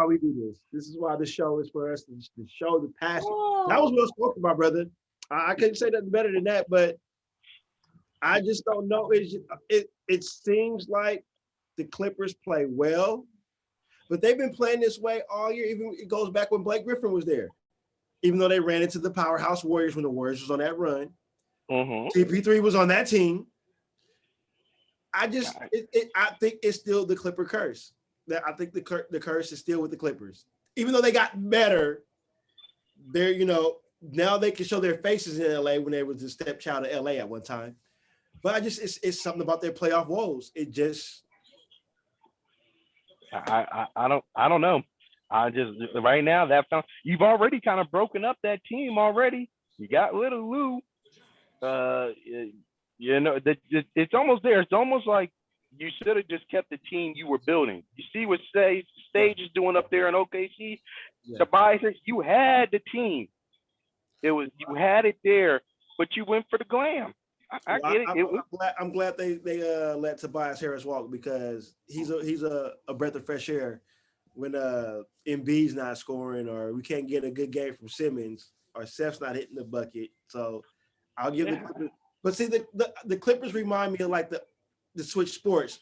we do this. This is why the show is for us to show the passion. That was well spoken, my brother. I couldn't say nothing better than that, but I just don't know. It seems like the Clippers play well, but they've been playing this way all year. Even it goes back when Blake Griffin was there. Even though they ran into the powerhouse Warriors when the Warriors was on that run. CP3 was on that team. I think it's still the Clipper curse. I think the curse is still with the Clippers. Even though they got better, they're, now they can show their faces in LA when they was the stepchild of LA at one time. But it's something about their playoff woes. It just I don't know. I just right now you've already kind of broken up that team already. You got little Lou. It's almost there. It's almost like you should have just kept the team you were building. You see what Stage is doing up there in OKC? Yeah. Tobias, you had the team. You had it there, but you went for the glam. I get it. I'm glad they let Tobias Harris walk because he's a breath of fresh air when Embiid's not scoring or we can't get a good game from Simmons or Steph's not hitting the bucket. So I'll give the Clippers. But see, the Clippers remind me of like the Switch Sports,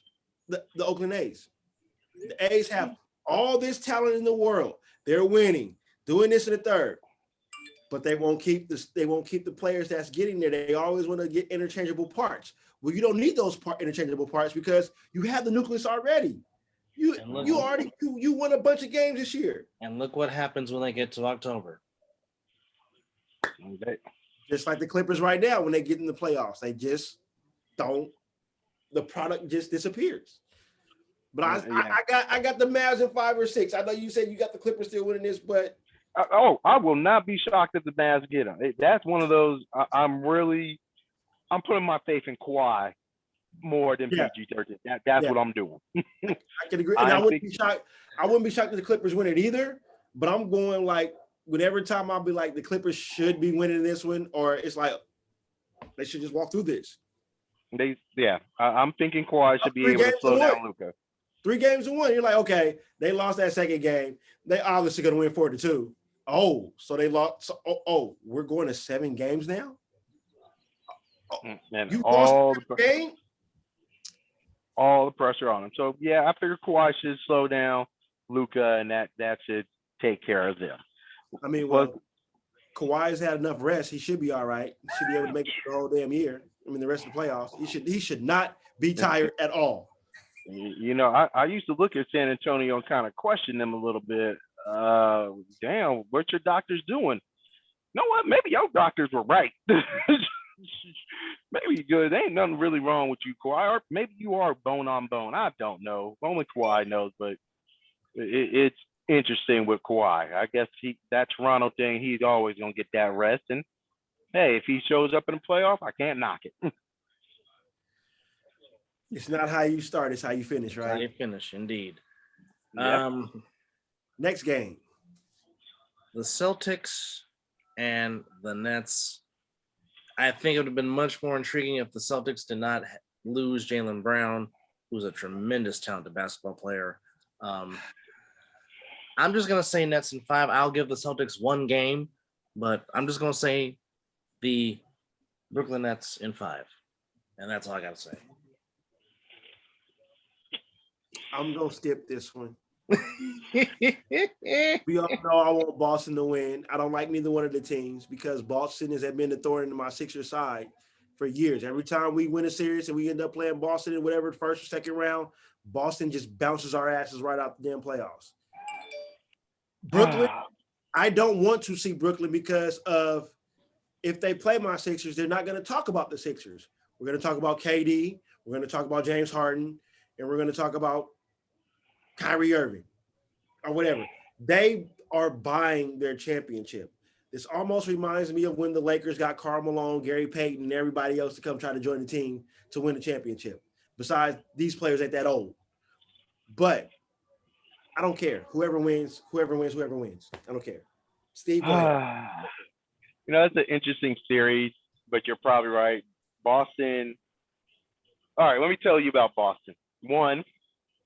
the Oakland A's. The A's have all this talent in the world. They're winning, doing this in the third. But they won't keep the players that's getting there. They always want to get interchangeable parts. Well, you don't need those interchangeable parts because you have the nucleus already. You won a bunch of games this year. And look what happens when they get to October. Just like the Clippers right now, when they get in the playoffs, they just don't. The product just disappears. But I got the Mavs in 5 or 6. I know you said you got the Clippers still winning this, but I will not be shocked if the Mavs get them. That's one of those. I'm putting my faith in Kawhi more than PG-13. That's what I'm doing. I can agree. And I wouldn't be shocked. I wouldn't be shocked if the Clippers win it either. But I'm going like whenever time I'll be like the Clippers should be winning this one, or it's like they should just walk through this. I'm thinking Kawhi should be able to slow down Luka. 3 games to 1. You're like, okay, they lost that second game. They obviously going to win 4-2. Oh, so they lost. So, we're going to 7 games now. And you all lost the game. All the pressure on him. So I figure Kawhi should slow down Luka, and that should take care of them. I mean, Kawhi's had enough rest. He should be all right. He should be able to make it the whole damn year. I mean, the rest of the playoffs. He should not be tired at all. You know, I used to look at San Antonio and kind of question them a little bit. Damn, what your doctors doing? You know what? Maybe your doctors were right. Maybe good. There ain't nothing really wrong with you, Kawhi. Or maybe you are bone on bone. I don't know. Only Kawhi knows, but it's interesting with Kawhi. I guess that Toronto thing, he's always gonna get that rest. And hey, if he shows up in the playoff, I can't knock it. It's not how you start, it's how you finish, right? How you finish, indeed. Yep. Next game. The Celtics and the Nets. I think it would have been much more intriguing if the Celtics did not lose Jaylen Brown, who's a tremendous talented basketball player. I'm just going to say Nets in 5. I'll give the Celtics one game, but I'm just going to say the Brooklyn Nets in 5. And that's all I got to say. I'm going to skip this one. We all know I want Boston to win. I don't like neither one of the teams because Boston has been the thorn in my Sixers side for years. Every time we win a series and we end up playing Boston in whatever first or second round, Boston just bounces our asses right out the damn playoffs. Brooklyn, I don't want to see Brooklyn because of if they play my Sixers, they're not going to talk about the Sixers. We're going to talk about KD. We're going to talk about James Harden, and we're going to talk about Kyrie Irving or whatever. They are buying their championship. This almost reminds me of when the Lakers got Karl Malone, Gary Payton, and everybody else to come try to join the team to win the championship. Besides, these players ain't that old. But I don't care. Whoever wins. I don't care. Steve, go ahead. You know, that's an interesting series, but you're probably right. Boston. All right, let me tell you about Boston. One,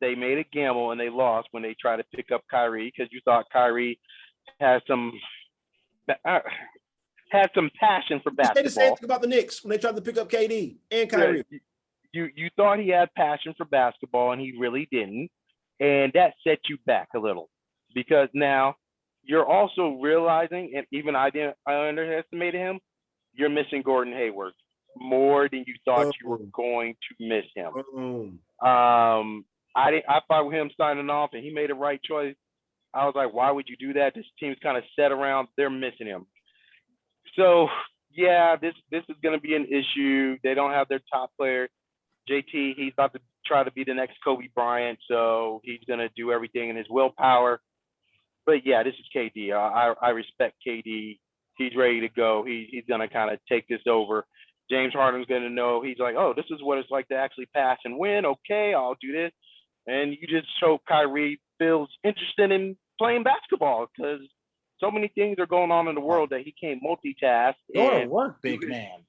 they made a gamble and they lost when they tried to pick up Kyrie because you thought Kyrie had some passion for basketball. Say the same thing about the Knicks when they tried to pick up KD and Kyrie. Yeah, you thought he had passion for basketball and he really didn't, and that set you back a little because now you're also realizing, and even I underestimated him. You're missing Gordon Hayward more than you thought you were going to miss him. I thought with him signing off and he made the right choice. I was like, why would you do that? This team's kind of set around. They're missing him. So, yeah, this is going to be an issue. They don't have their top player. JT, he's about to try to be the next Kobe Bryant, so he's going to do everything in his willpower. But, yeah, this is KD. I respect KD. He's ready to go. He's going to kind of take this over. James Harden's going to know. He's like, oh, this is what it's like to actually pass and win. Okay, I'll do this. And you just hope Kyrie feels interested in playing basketball because so many things are going on in the world that he can't multitask. Go to work, big man.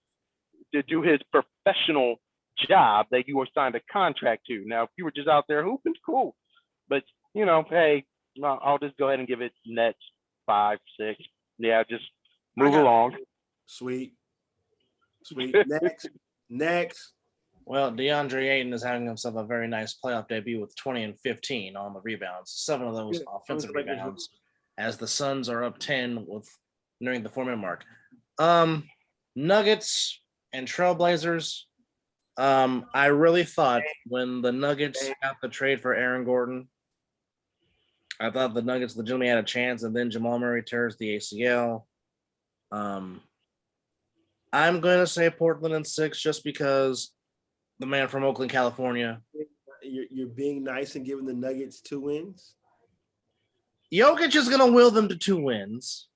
To do his professional job that you were signed a contract to. Now, if you were just out there hooping, cool. But, you know, hey, I'll just go ahead and give it Nets 5, 6. Yeah, just move along. Sweet. Next. Well, DeAndre Ayton is having himself a very nice playoff debut with 20 and 15 on the rebounds. 7 of those offensive rebounds as the Suns are up 10 with nearing the 4-minute mark. Nuggets and Trailblazers. I really thought when the Nuggets got the trade for Aaron Gordon, I thought the Nuggets legitimately had a chance, and then Jamal Murray tears the ACL. I'm going to say Portland in 6 just because the man from Oakland, California. You're being nice and giving the Nuggets 2 wins? Jokic is going to will them to 2 wins.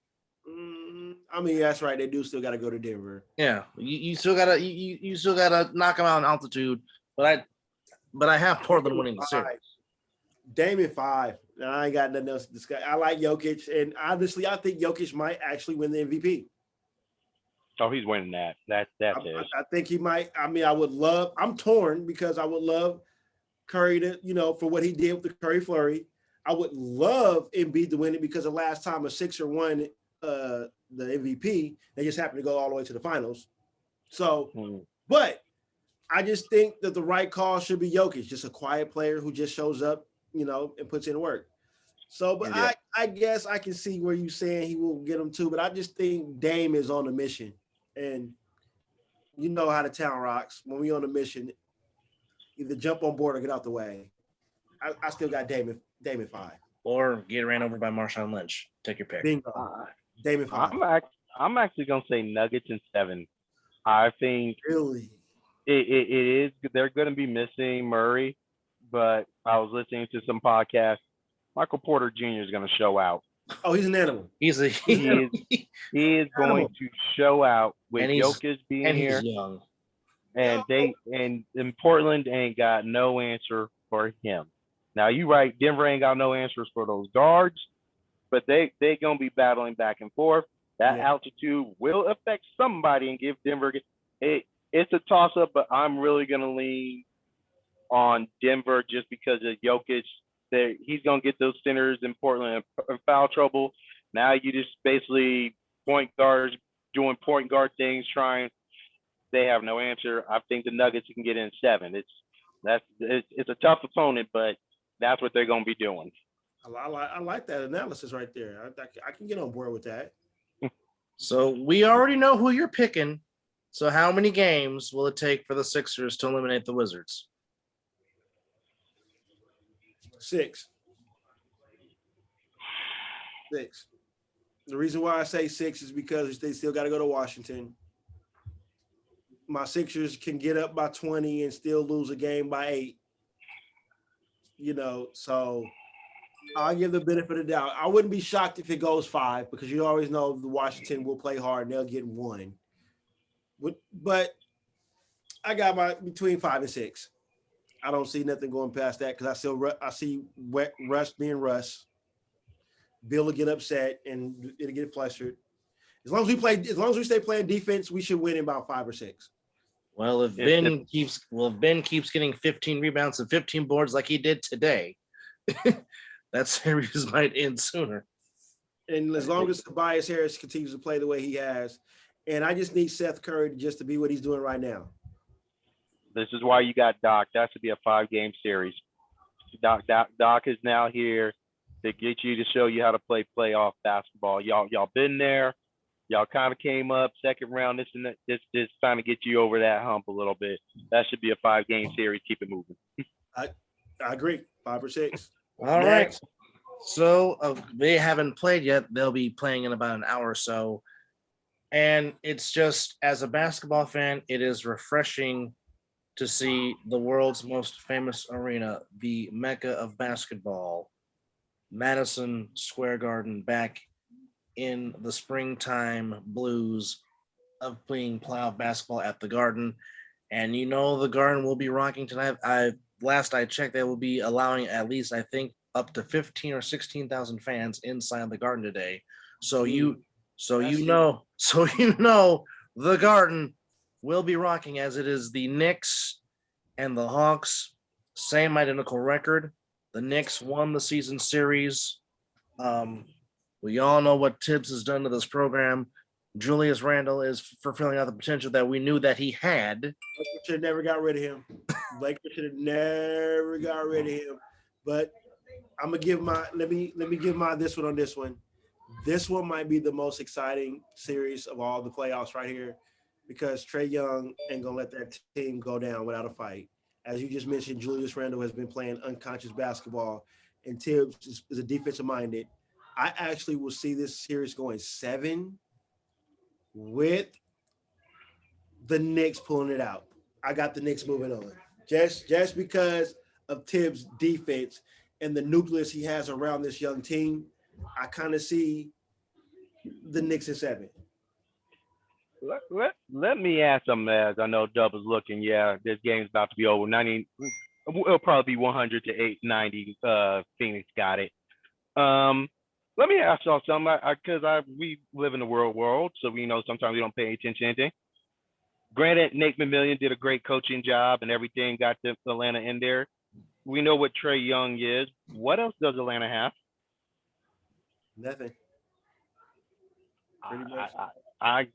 I mean, that's right. They do still got to go to Denver. Yeah, you still gotta you still gotta knock them out in altitude. But I have Portland winning the series. Dame 5. And I ain't got nothing else to discuss. I like Jokic, and honestly, I think Jokic might actually win the MVP. Oh, he's winning that. That's it. I think he might. I mean, I'm torn because I would love Curry to, for what he did with the Curry flurry. I would love Embiid to win it because the last time a Sixer won the MVP, they just happened to go all the way to the finals. So, but I just think that the right call should be Jokic, just a quiet player who just shows up, and puts in work. So, but Yeah. I guess I can see where you saying he will get them too, but I just think Dame is on a mission, and you know how the town rocks. When we on a mission, either jump on board or get out the way. I still got Dame at 5. Or get ran over by Marshawn Lynch. Take your pick. Bingo. Uh, Dame at 5. I'm actually gonna say Nuggets in 7. I think Really? it is. They're gonna be missing Murray, but I was listening to some podcasts. Michael Porter Jr. is gonna show out. Oh, he's an animal. He's a He is going to show out with And he's- Jokic being and here, he's young. and in Portland ain't got no answer for him. Now you right, Denver ain't got no answers for those guards, but they gonna be battling back and forth. That altitude will affect somebody and give Denver it's a toss up, but I'm really gonna lean on Denver just because of Jokic. He's gonna get those centers in Portland in foul trouble. Now you just basically point guards doing point guard things, trying. They have no answer. I think the Nuggets can get in 7. It's a tough opponent, but that's what they're gonna be doing. I like that analysis right there. I can get on board with that. So we already know who you're picking. So how many games will it take for the Sixers to eliminate the Wizards? 6. 6. The reason why I say 6 is because they still got to go to Washington. My Sixers can get up by 20 and still lose a game by 8. So I'll give the benefit of the doubt. I wouldn't be shocked if it goes 5 because you always know the Washington will play hard and they'll get 1. But I got my between 5 and 6. I don't see nothing going past that because I see Russ being Russ. Bill will get upset and it'll get flustered. As long as we stay playing defense, we should win in about 5 or 6. Well, if Ben keeps getting 15 rebounds and 15 boards like he did today, that series might end sooner. And as long as Tobias Harris continues to play the way he has, and I just need Seth Curry just to be what he's doing right now. This is why you got Doc. That should be a 5-game series. Doc is now here to get you to show you how to play playoff basketball. Y'all been there. Y'all kind of came up second round. This trying to get you over that hump a little bit. That should be a 5-game series. Keep it moving. I agree. 5 or 6. All right. So they haven't played yet. They'll be playing in about an hour or so. And it's just, as a basketball fan, it is refreshing to see the world's most famous arena, the Mecca of basketball, Madison Square Garden, back in the springtime blues of playing playoff basketball at the Garden. And the Garden will be rocking tonight. Last I checked, they will be allowing at least, I think, up to 15 or 16,000 fans inside the Garden today. So the Garden will be rocking, as it is the Knicks and the Hawks, same identical record. The Knicks won the season series. We all know what Tibbs has done to this program. Julius Randle is fulfilling out the potential that we knew that he had. Lakers should have never got rid of him. Lakers should have never got rid of him. But I'm gonna give let me give this one on this one. This one might be the most exciting series of all the playoffs right here, because Trae Young ain't gonna let that team go down without a fight. As you just mentioned, Julius Randle has been playing unconscious basketball, and Tibbs is a defensive minded. I actually will see this series going 7 with the Knicks pulling it out. I got the Knicks moving on. Just because of Tibbs' defense and the nucleus he has around this young team, I kind of see the Knicks in 7. Let me ask them, as I know Dub is looking. Yeah, this game's about to be over. 90. It'll probably be 100 to 90. Phoenix got it. Let me ask y'all something, because we live in the real world, so we know sometimes we don't pay attention to anything. Granted, Nate McMillan did a great coaching job and everything, got the Atlanta in there. We know what Trae Young is. What else does Atlanta have? Nothing. Pretty much. I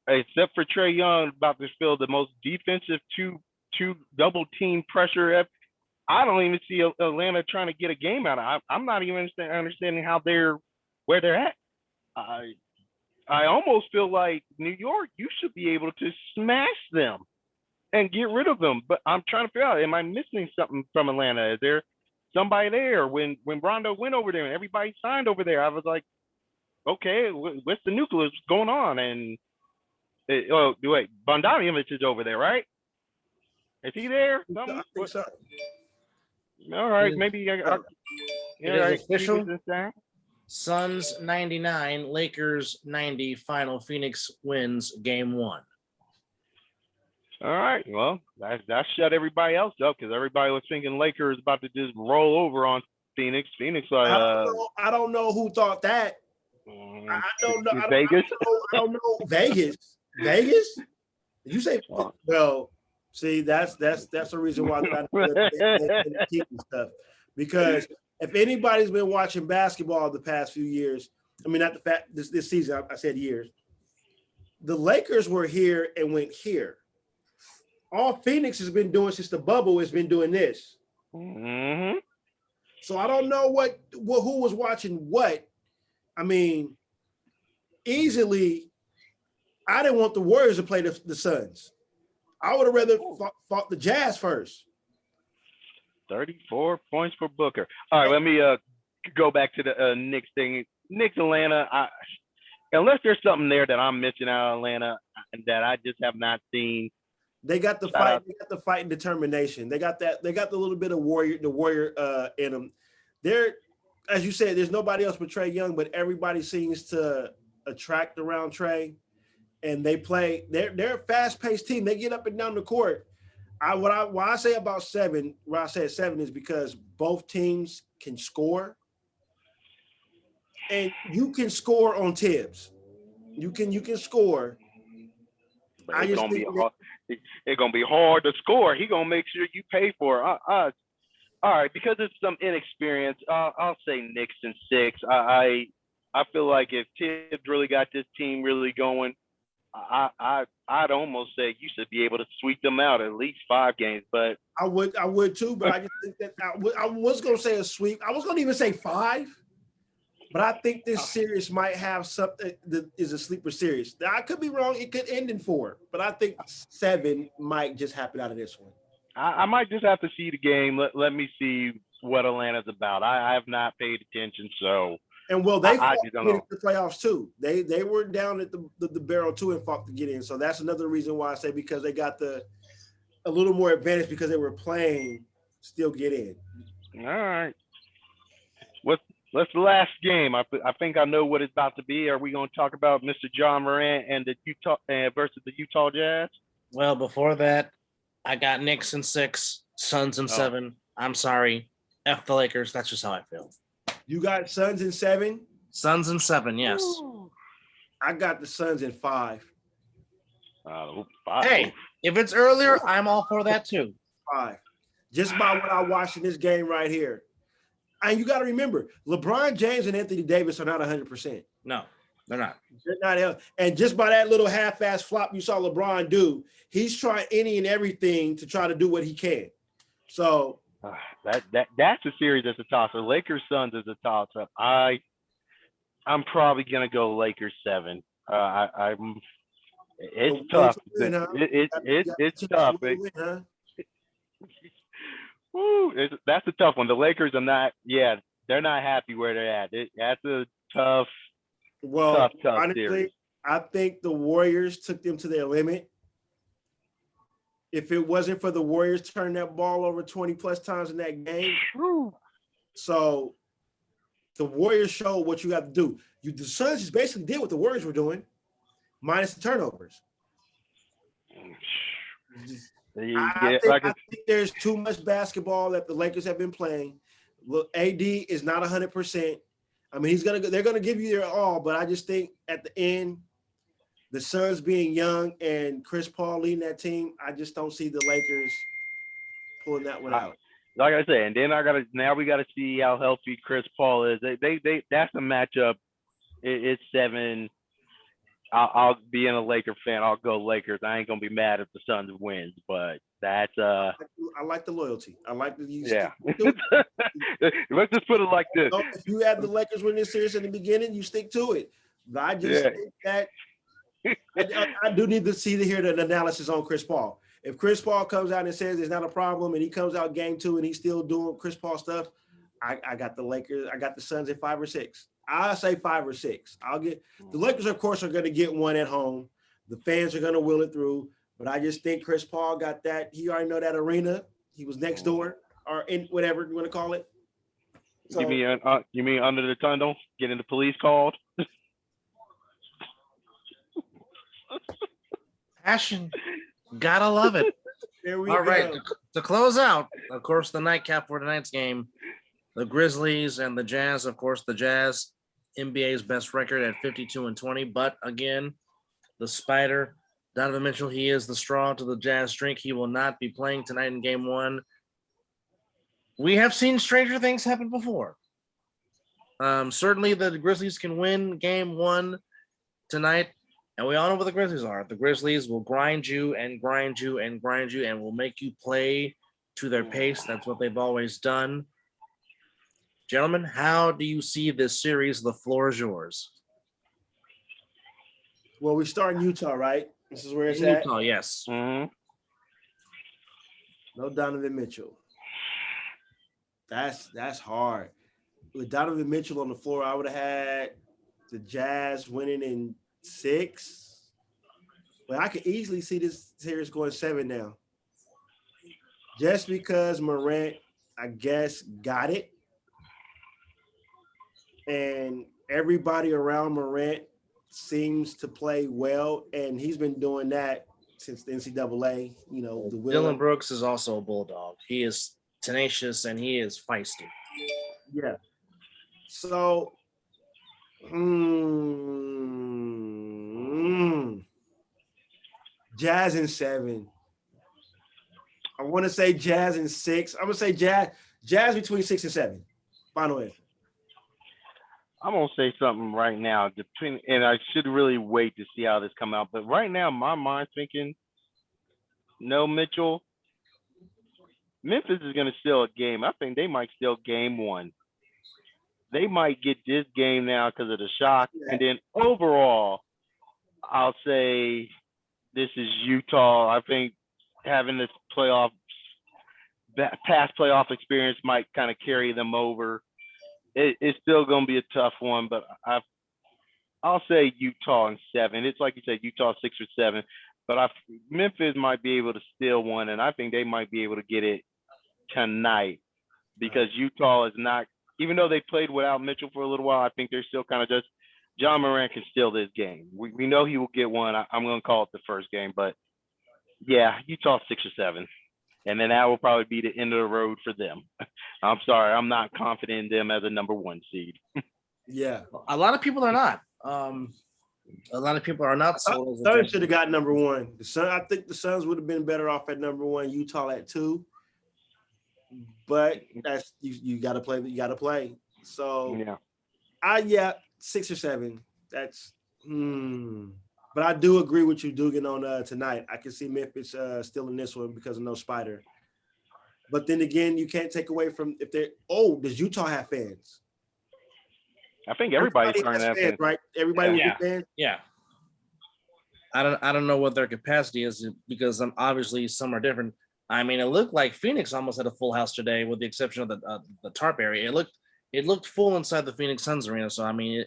except for Trae Young, about to feel the most defensive two double team pressure I don't even see Atlanta trying to get a game out of. I'm not even understanding how where they're at. I almost feel like New York, you should be able to smash them and get rid of them. But I'm trying to figure out, am I missing something from Atlanta? Is there somebody there? When Rondo went over there and everybody signed over there, I was like, okay, what's the nucleus going on? And wait, Bogdanovich is over there, right? Is he there? I think so. All right, maybe It is official. Suns 99, Lakers 90. Final. Phoenix wins game 1. All right, well, that shut everybody else up because everybody was thinking Lakers about to just roll over on Phoenix. Phoenix, I don't know who thought that. I don't know. Vegas. I don't know. Vegas. Vegas. Did you say? Well, see, that's the reason why they keep stuff, because if anybody's been watching basketball the past few years, I mean, not the fact this season, I said years. The Lakers were here and went here. All Phoenix has been doing since the bubble has been doing this. Mm-hmm. So I don't know who was watching what. I mean, easily, I didn't want the Warriors to play the Suns. I would have rather fought the Jazz first. 34 points for Booker. All right, let me go back to the Knicks thing. Knicks Atlanta. Unless there's something there that I'm missing out of Atlanta that I just have not seen. They got the fight. They got the fight and determination. They got that. They got the little bit of warrior in them. They're, as you said, there's nobody else but Trae Young, but everybody seems to attract around Trae, and they play. They're a fast-paced team. They get up and down the court. Why I say about 7, why I said 7 is because both teams can score, and you can score on Tibbs. You can score. It's gonna be hard. It's gonna be hard to score. He's gonna make sure you pay for it. All right, because it's some inexperience, I'll say Knicks in 6. I feel like if Tibbs really got this team really going, I'd almost say you should be able to sweep them out at least 5 games. But I would too. But I just think that I was gonna say a sweep. I was gonna even say 5. But I think this series might have something that is a sleeper series. Now, I could be wrong. It could end in 4. But I think 7 might just happen out of this one. I might just have to see the game. Let me see what Atlanta's about. I have not paid attention, so. And well, they fought to to get into the playoffs too. They were down at the barrel too and fought to get in. So that's another reason why I say because they got a little more advantage because they were playing, still get in. All right. What's the last game? I think I know what it's about to be. Are we going to talk about Mr. John Morant and the Utah versus the Utah Jazz? Well, before that, I got Knicks in 6, Suns in 7. I'm sorry, F the Lakers. That's just how I feel. You got Suns in 7? Suns in 7, yes. Ooh. I got the Suns in 5. 5. Hey, if it's earlier, I'm all for that too. 5. Just by what I watched in this game right here. And you got to remember, LeBron James and Anthony Davis are not 100%. No, they're not. They're not. And just by that little half-ass flop you saw LeBron do, he's trying any and everything to try to do what he can. So that's a series that's a toss-up. Lakers Suns is a toss-up. I'm probably gonna go Lakers 7. It's tough. It's tough. That's a tough one. The Lakers are not. Yeah, they're not happy where they're at. That's a tough. Well, tough honestly, series. I think the Warriors took them to their limit. If it wasn't for the Warriors turning that ball over 20 plus times in that game, so the Warriors showed what you got to do. The Suns just basically did what the Warriors were doing, minus the turnovers. I think there's too much basketball that the Lakers have been playing. Look, AD is not 100%. I mean, they're gonna give you their all, but I just think at the end, the Suns being young and Chris Paul leading that team, I just don't see the Lakers pulling that one out. Like I said, and then we gotta see how healthy Chris Paul is. They that's a matchup. It's 7. I'll be a Laker fan. I'll go Lakers. I ain't gonna be mad if the Suns wins, but That's I like the loyalty. I like that you yeah. stick to it. Let's just put it like this. So if you had the Lakers win this series in the beginning, you stick to it. But I just Yeah. think that I do need to hear the analysis on Chris Paul. If Chris Paul comes out and says it's not a problem, and he comes out game 2 and he's still doing Chris Paul stuff, I got the Lakers. I got the Suns at 5 or 6. I'll say 5 or 6. I'll get the Lakers, of course, are going to get one at home. The fans are going to will it through. But I just think Chris Paul got that. He already know that arena. He was next door or in whatever you want to call it. So, You mean under the tunnel, getting the police called? Passion. Gotta love it. there we All go. right. To close out, of course, the nightcap for tonight's game, the Grizzlies and the Jazz. Of course, the Jazz, NBA's best record at 52-20. But again, the Spider, Donovan Mitchell, he is the straw to the Jazz drink. He will not be playing tonight in game 1. We have seen stranger things happen before. Certainly the Grizzlies can win game 1 tonight. And we all know what the Grizzlies are. The Grizzlies will grind you and grind you and grind you and will make you play to their pace. That's what they've always done. Gentlemen, how do you see this series? The floor is yours. Well, we start in Utah, right? This is where it's In at. Utah, yes. Mm-hmm. No Donovan Mitchell. That's hard. With Donovan Mitchell on the floor, I would have had the Jazz winning in 6. But I could easily see this series going 7 now. Just because Morant, I guess, got it. And everybody around Morant seems to play well. And he's been doing that since the NCAA. You know, the Dylan Brooks is also a bulldog. He is tenacious and he is feisty. Yeah. So, Jazz in 7. I want to say Jazz in 6. I'm gonna say Jazz between 6 and 7. Final answer. I'm gonna say something right now. And I should really wait to see how this come out. But right now, my mind's thinking, no Mitchell. Memphis is gonna steal a game. I think they might steal game 1. They might get this game now because of the shock. Yeah. And then overall, I'll say this is Utah. I think having this past playoff experience might kind of carry them over. It's still going to be a tough one, but I'll say Utah in 7. It's like you said, Utah 6 or 7. But Memphis might be able to steal one, and I think they might be able to get it tonight because Utah is not. Even though they played without Mitchell for a little while, I think they're still kind of just John Morant can steal this game. We know he will get one. I'm going to call it the first game, but yeah, Utah 6 or 7. And then that will probably be the end of the road for them. I'm sorry. I'm not confident in them as a number 1 seed. Yeah. A lot of people are not. A lot of people are not. Suns should have got number 1. I think the Suns would have been better off at number 1, Utah at 2. But that's you got to play. You got to play. So yeah, 6 or 7. That's But I do agree with you, Dogan, on tonight. I can see Memphis still in this one because of no Spider. But then again, you can't take away from if they're. Oh, does Utah have fans? I think everybody's Everybody trying to have fans, right? Everybody will be fans. Yeah. I don't know what their capacity is because obviously some are different. I mean, it looked like Phoenix almost had a full house today, with the exception of the tarp area. It looked full inside the Phoenix Suns arena. So I mean,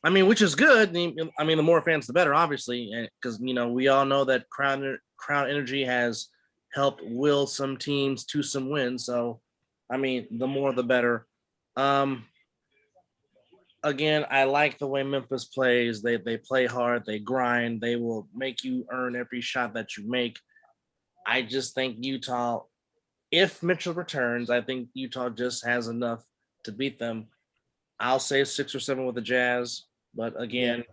which is good. I mean, the more fans, the better, obviously, because we all know that crowd energy has helped will some teams to some wins. So, I mean, the more the better. Again, I like the way Memphis plays. They play hard. They grind. They will make you earn every shot that you make. I just think Utah, if Mitchell returns, I think Utah just has enough to beat them. I'll say 6 or 7 with the Jazz, but again,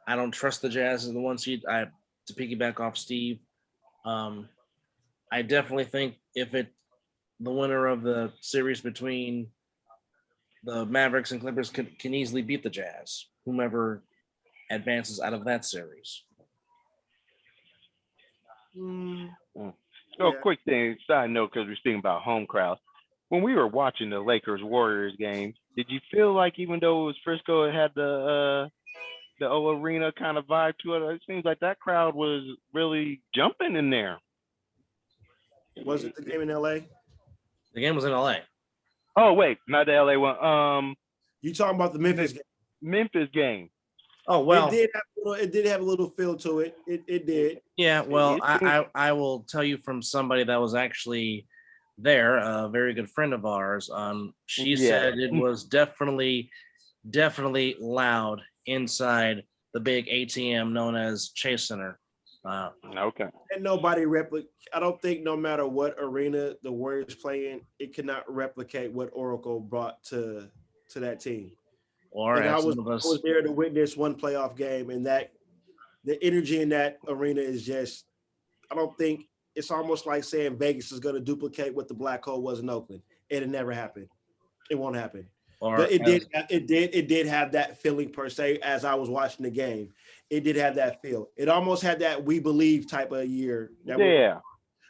I don't trust the Jazz as the 1 seed. To piggyback off Steve, I definitely think the winner of the series between the Mavericks and Clippers can easily beat the Jazz, whomever advances out of that series. So, Yeah. quick thing, side note, because we're speaking about home crowds. When we were watching the Lakers Warriors game, did you feel like even though it was Frisco, it had the old arena kind of vibe to it? It seems like that crowd was really jumping in there. Was it the game in LA? The game was in LA. Oh wait, not the LA one. You talking about the Memphis game? Memphis game. Oh well, it did have a little feel to it. It did. yeah. Well, It- I will tell you from somebody that was actually there, a very good friend of ours. She said it was definitely loud inside the big ATM known as Chase Center. Okay. And nobody I don't think no matter what arena the Warriors play in, it cannot replicate what Oracle brought to that team. Or And I as was some of us, there to witness one playoff game, and that the energy in that arena is just, I don't think it's almost like saying Vegas is going to duplicate what the Black Hole was in Oakland. It'll never happen. It won't happen. or But it did have that feeling per se as I was watching the game. It did have that feel. It almost had that we believe type of year.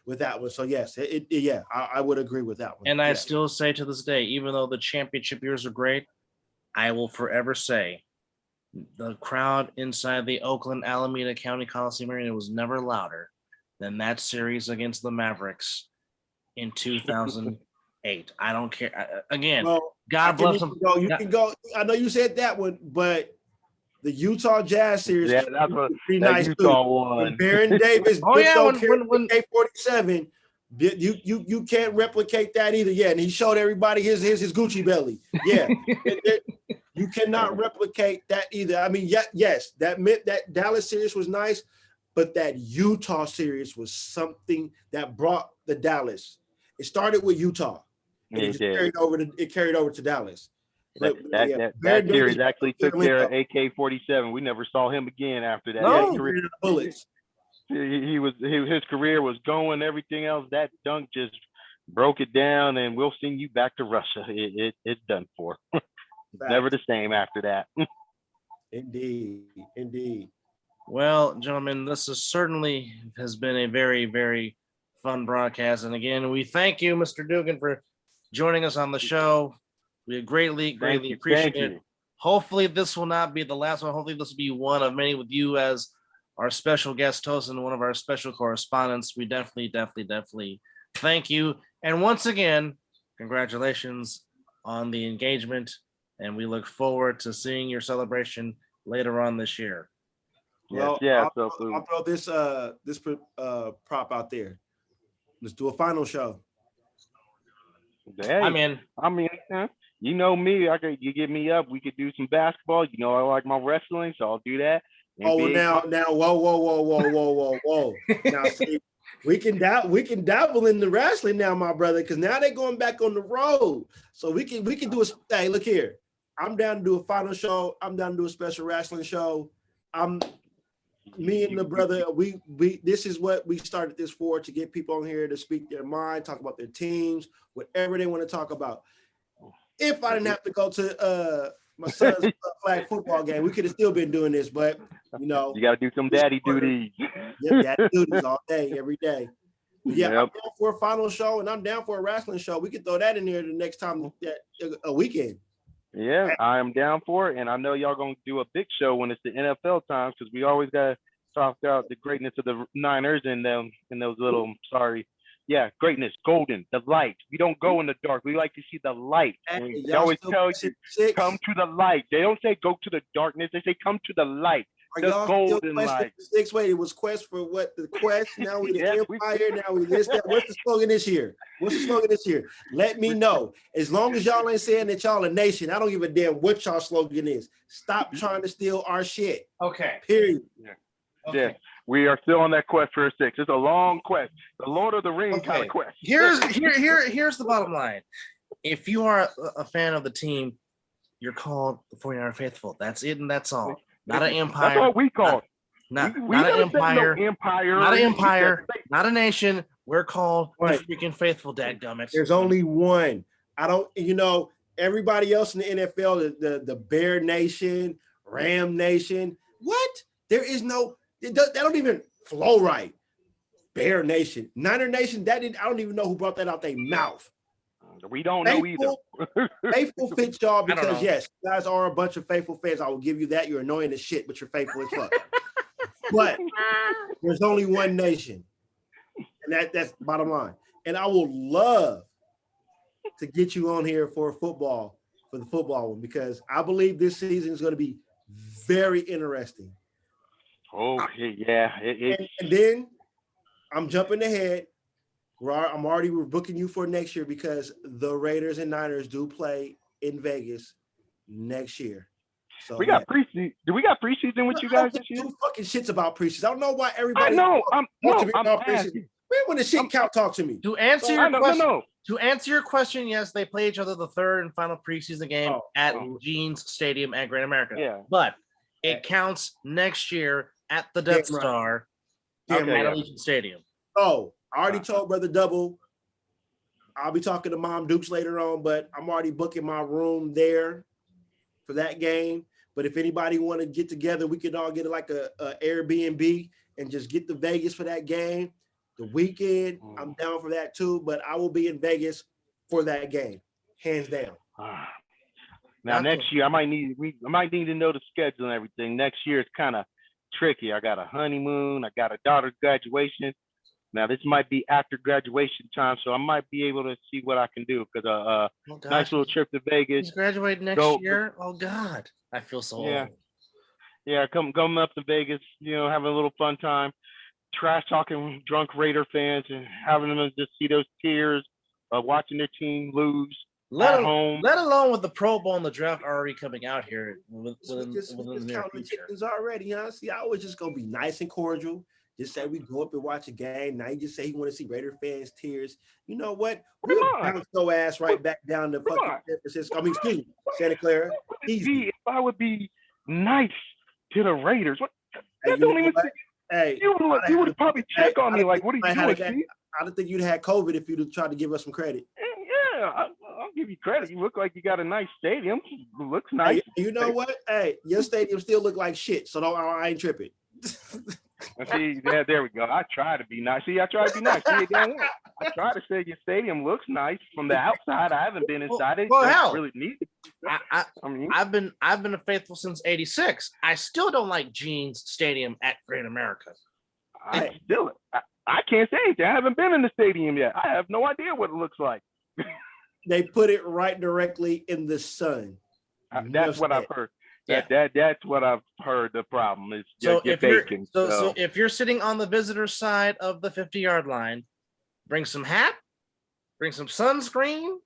With that one. So yes, I would agree with that one. And I Yeah. still say to this day, even though the championship years are great, I will forever say the crowd inside the Oakland Alameda County Coliseum Arena was never louder than that series against the Mavericks in 2008. I don't care. Again, Well, God bless them. You can go. I know you said that one, but the Utah Jazz series, Yeah, that's what pretty that nice Utah too. one. When Baron Davis, Oh, yeah, when K-47, you can't replicate that either. Yeah, and he showed everybody his Gucci belly. Yeah, you cannot replicate that either. I mean, yes, that Dallas series was nice, but that Utah series was something that brought the Dallas. It started with Utah, and it carried over to Dallas. That series actually took care of AK-47. We never saw him again after that. No. Bullets. His career was going. Everything else, that dunk just broke it down, and we'll send you back to Russia. It's done for. Never the same after that. Indeed. Well, gentlemen, this has been a very, very fun broadcast. And again, we thank you, Mr. Dogan, for joining us on the show. We greatly appreciate it. Hopefully this will not be the last one. Hopefully this will be one of many with you as our special guest host and one of our special correspondents. We definitely thank you. And once again, congratulations on the engagement. And we look forward to seeing your celebration later on this year. Well, I'll throw this prop out there. Let's do a final show. Hey, I'm in. You know me. You get me up. We could do some basketball. You know I like my wrestling, so I'll do that. Now, whoa. Now, see, we can dabble in the wrestling now, my brother, because now they're going back on the road. So we can do a. Hey, look here. I'm down to do a final show. I'm down to do a special wrestling show. Me and the brother, we this is what we started this for, to get people on here to speak their mind, talk about their teams, whatever they want to talk about. If I didn't have to go to my son's flag football game, we could have still been doing this, but you got to do some daddy duties. Yep, daddy duties all day, every day. But yeah, I'm down for a final show, and I'm down for a wrestling show. We could throw that in there the next time a weekend. Yeah, I am down for it, and I know y'all gonna do a big show when it's the NFL times, because we always gotta talk about the greatness of the Niners and them and those little greatness, golden, the light. We don't go in the dark. We like to see the light. Hey, they always tell you, come to the light. They don't say go to the darkness. They say come to the light. The golden light. Wait, it was Quest for what? The Quest. Now we the Empire. Now we this. That. What's the slogan this year? Let me know. As long as y'all ain't saying that y'all a nation, I don't give a damn what y'all slogan is. Stop trying to steal our shit. Okay. Period. Yeah. Okay. Yeah. We are still on that quest for a 6. It's a long quest, the Lord of the Rings kind of quest. Here's the bottom line. If you are a fan of the team, you're called the 49er Faithful. That's it, and that's all. Not an empire. That's what we call. Not an empire. Not an empire. Not a nation. We're called the freaking Faithful. Dadgummit. There's only one. I don't. Everybody else in the NFL, the Bear Nation, Ram Nation. What? There is no. They don't even flow right. Bear Nation, Niner Nation. I don't even know who brought that out their mouth. We don't know either. Faithful fits y'all I don't because know. yes, you guys are a bunch of faithful fans. I will give you that. You're annoying as shit, but you're faithful as fuck. But there's only one nation, and that's bottom line. And I will love to get you on here for the football one because I believe this season is going to be very interesting. Oh yeah, and then I'm jumping ahead. We're booking you for next year because the Raiders and Niners do play in Vegas next year. So we got preseason. Do we got preseason with you guys this year? Two fucking shits about preseason. I don't know why everybody. I know. I'm asking. When the shit count talk to me. To answer your question, no. To answer your question, yes, they play each other the third and final preseason game at Gene's Stadium at Great America. Yeah. But it counts next year at the Death Star at Allegiant Stadium. Oh, I already told Brother Double. I'll be talking to Mom Dukes later on, but I'm already booking my room there for that game. But if anybody want to get together, we could all get like a Airbnb and just get to Vegas for that game. The weekend, I'm down for that too, but I will be in Vegas for that game, hands down. Now next year, I might need to know the schedule and everything. Next year it's kind of tricky. I got a honeymoon, I got a daughter's graduation. Now this might be after graduation time, so I might be able to see what I can do because nice little trip to Vegas. He's graduating next year. Oh God, I feel so old. Yeah, coming up to Vegas, having a little fun time. Trash talking drunk Raider fans and having them just see those tears of watching their team lose at home. Let alone with the Pro Bowl and the draft already coming out here within the near future. Already, huh? See, I was just gonna be nice and cordial. Just say we go up and watch a game. Now you just say you want to see Raider fans tears. You know what? We'll bounce your ass right back down to fucking San Francisco. I mean, excuse me, Santa Clara. If I would be nice to the Raiders, what? That don't even. Hey, you would probably check on me like, what are you doing? I don't think you'd have COVID if you'd tried to give us some credit. Yeah, I'll give you credit. You look like you got a nice stadium. It looks nice. Hey, you know what? Hey, your stadium still look like shit, so I ain't tripping. See, there we go. I try to be nice. See, I try to be nice. See, I try to say your stadium looks nice from the outside. I haven't been inside it. Well, hell, really neat. I've been a faithful since '86. I still don't like Gene's Stadium at Great America. I can't say anything. I haven't been in the stadium yet. I have no idea what it looks like. They put it right directly in the sun. That's what I've heard. That's what I've heard. The problem is so if you're sitting on the visitor side of the 50-yard line, bring some hat, bring some sunscreen,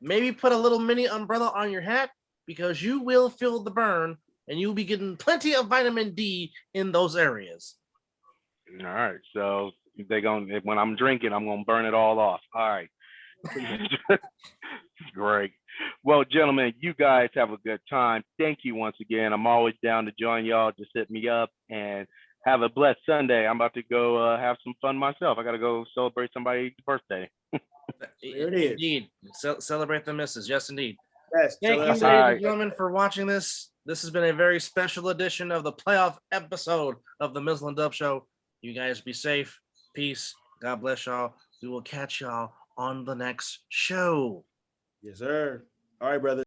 maybe put a little mini umbrella on your hat because you will feel the burn and you'll be getting plenty of vitamin D in those areas. All right. So when I'm drinking, I'm gonna burn it all off. All right. Great. Well, gentlemen, you guys have a good time. Thank you once again. I'm always down to join y'all. Just hit me up and have a blessed Sunday. I'm about to go have some fun myself. I got to go celebrate somebody's birthday. There it is. Indeed. Celebrate the misses. Yes, indeed. Yes. Thank you, ladies and gentlemen, for watching this. This has been a very special edition of the playoff episode of the Mizzle Dub Show. You guys be safe. Peace. God bless y'all. We will catch y'all on the next show. Yes, sir. All right, brother.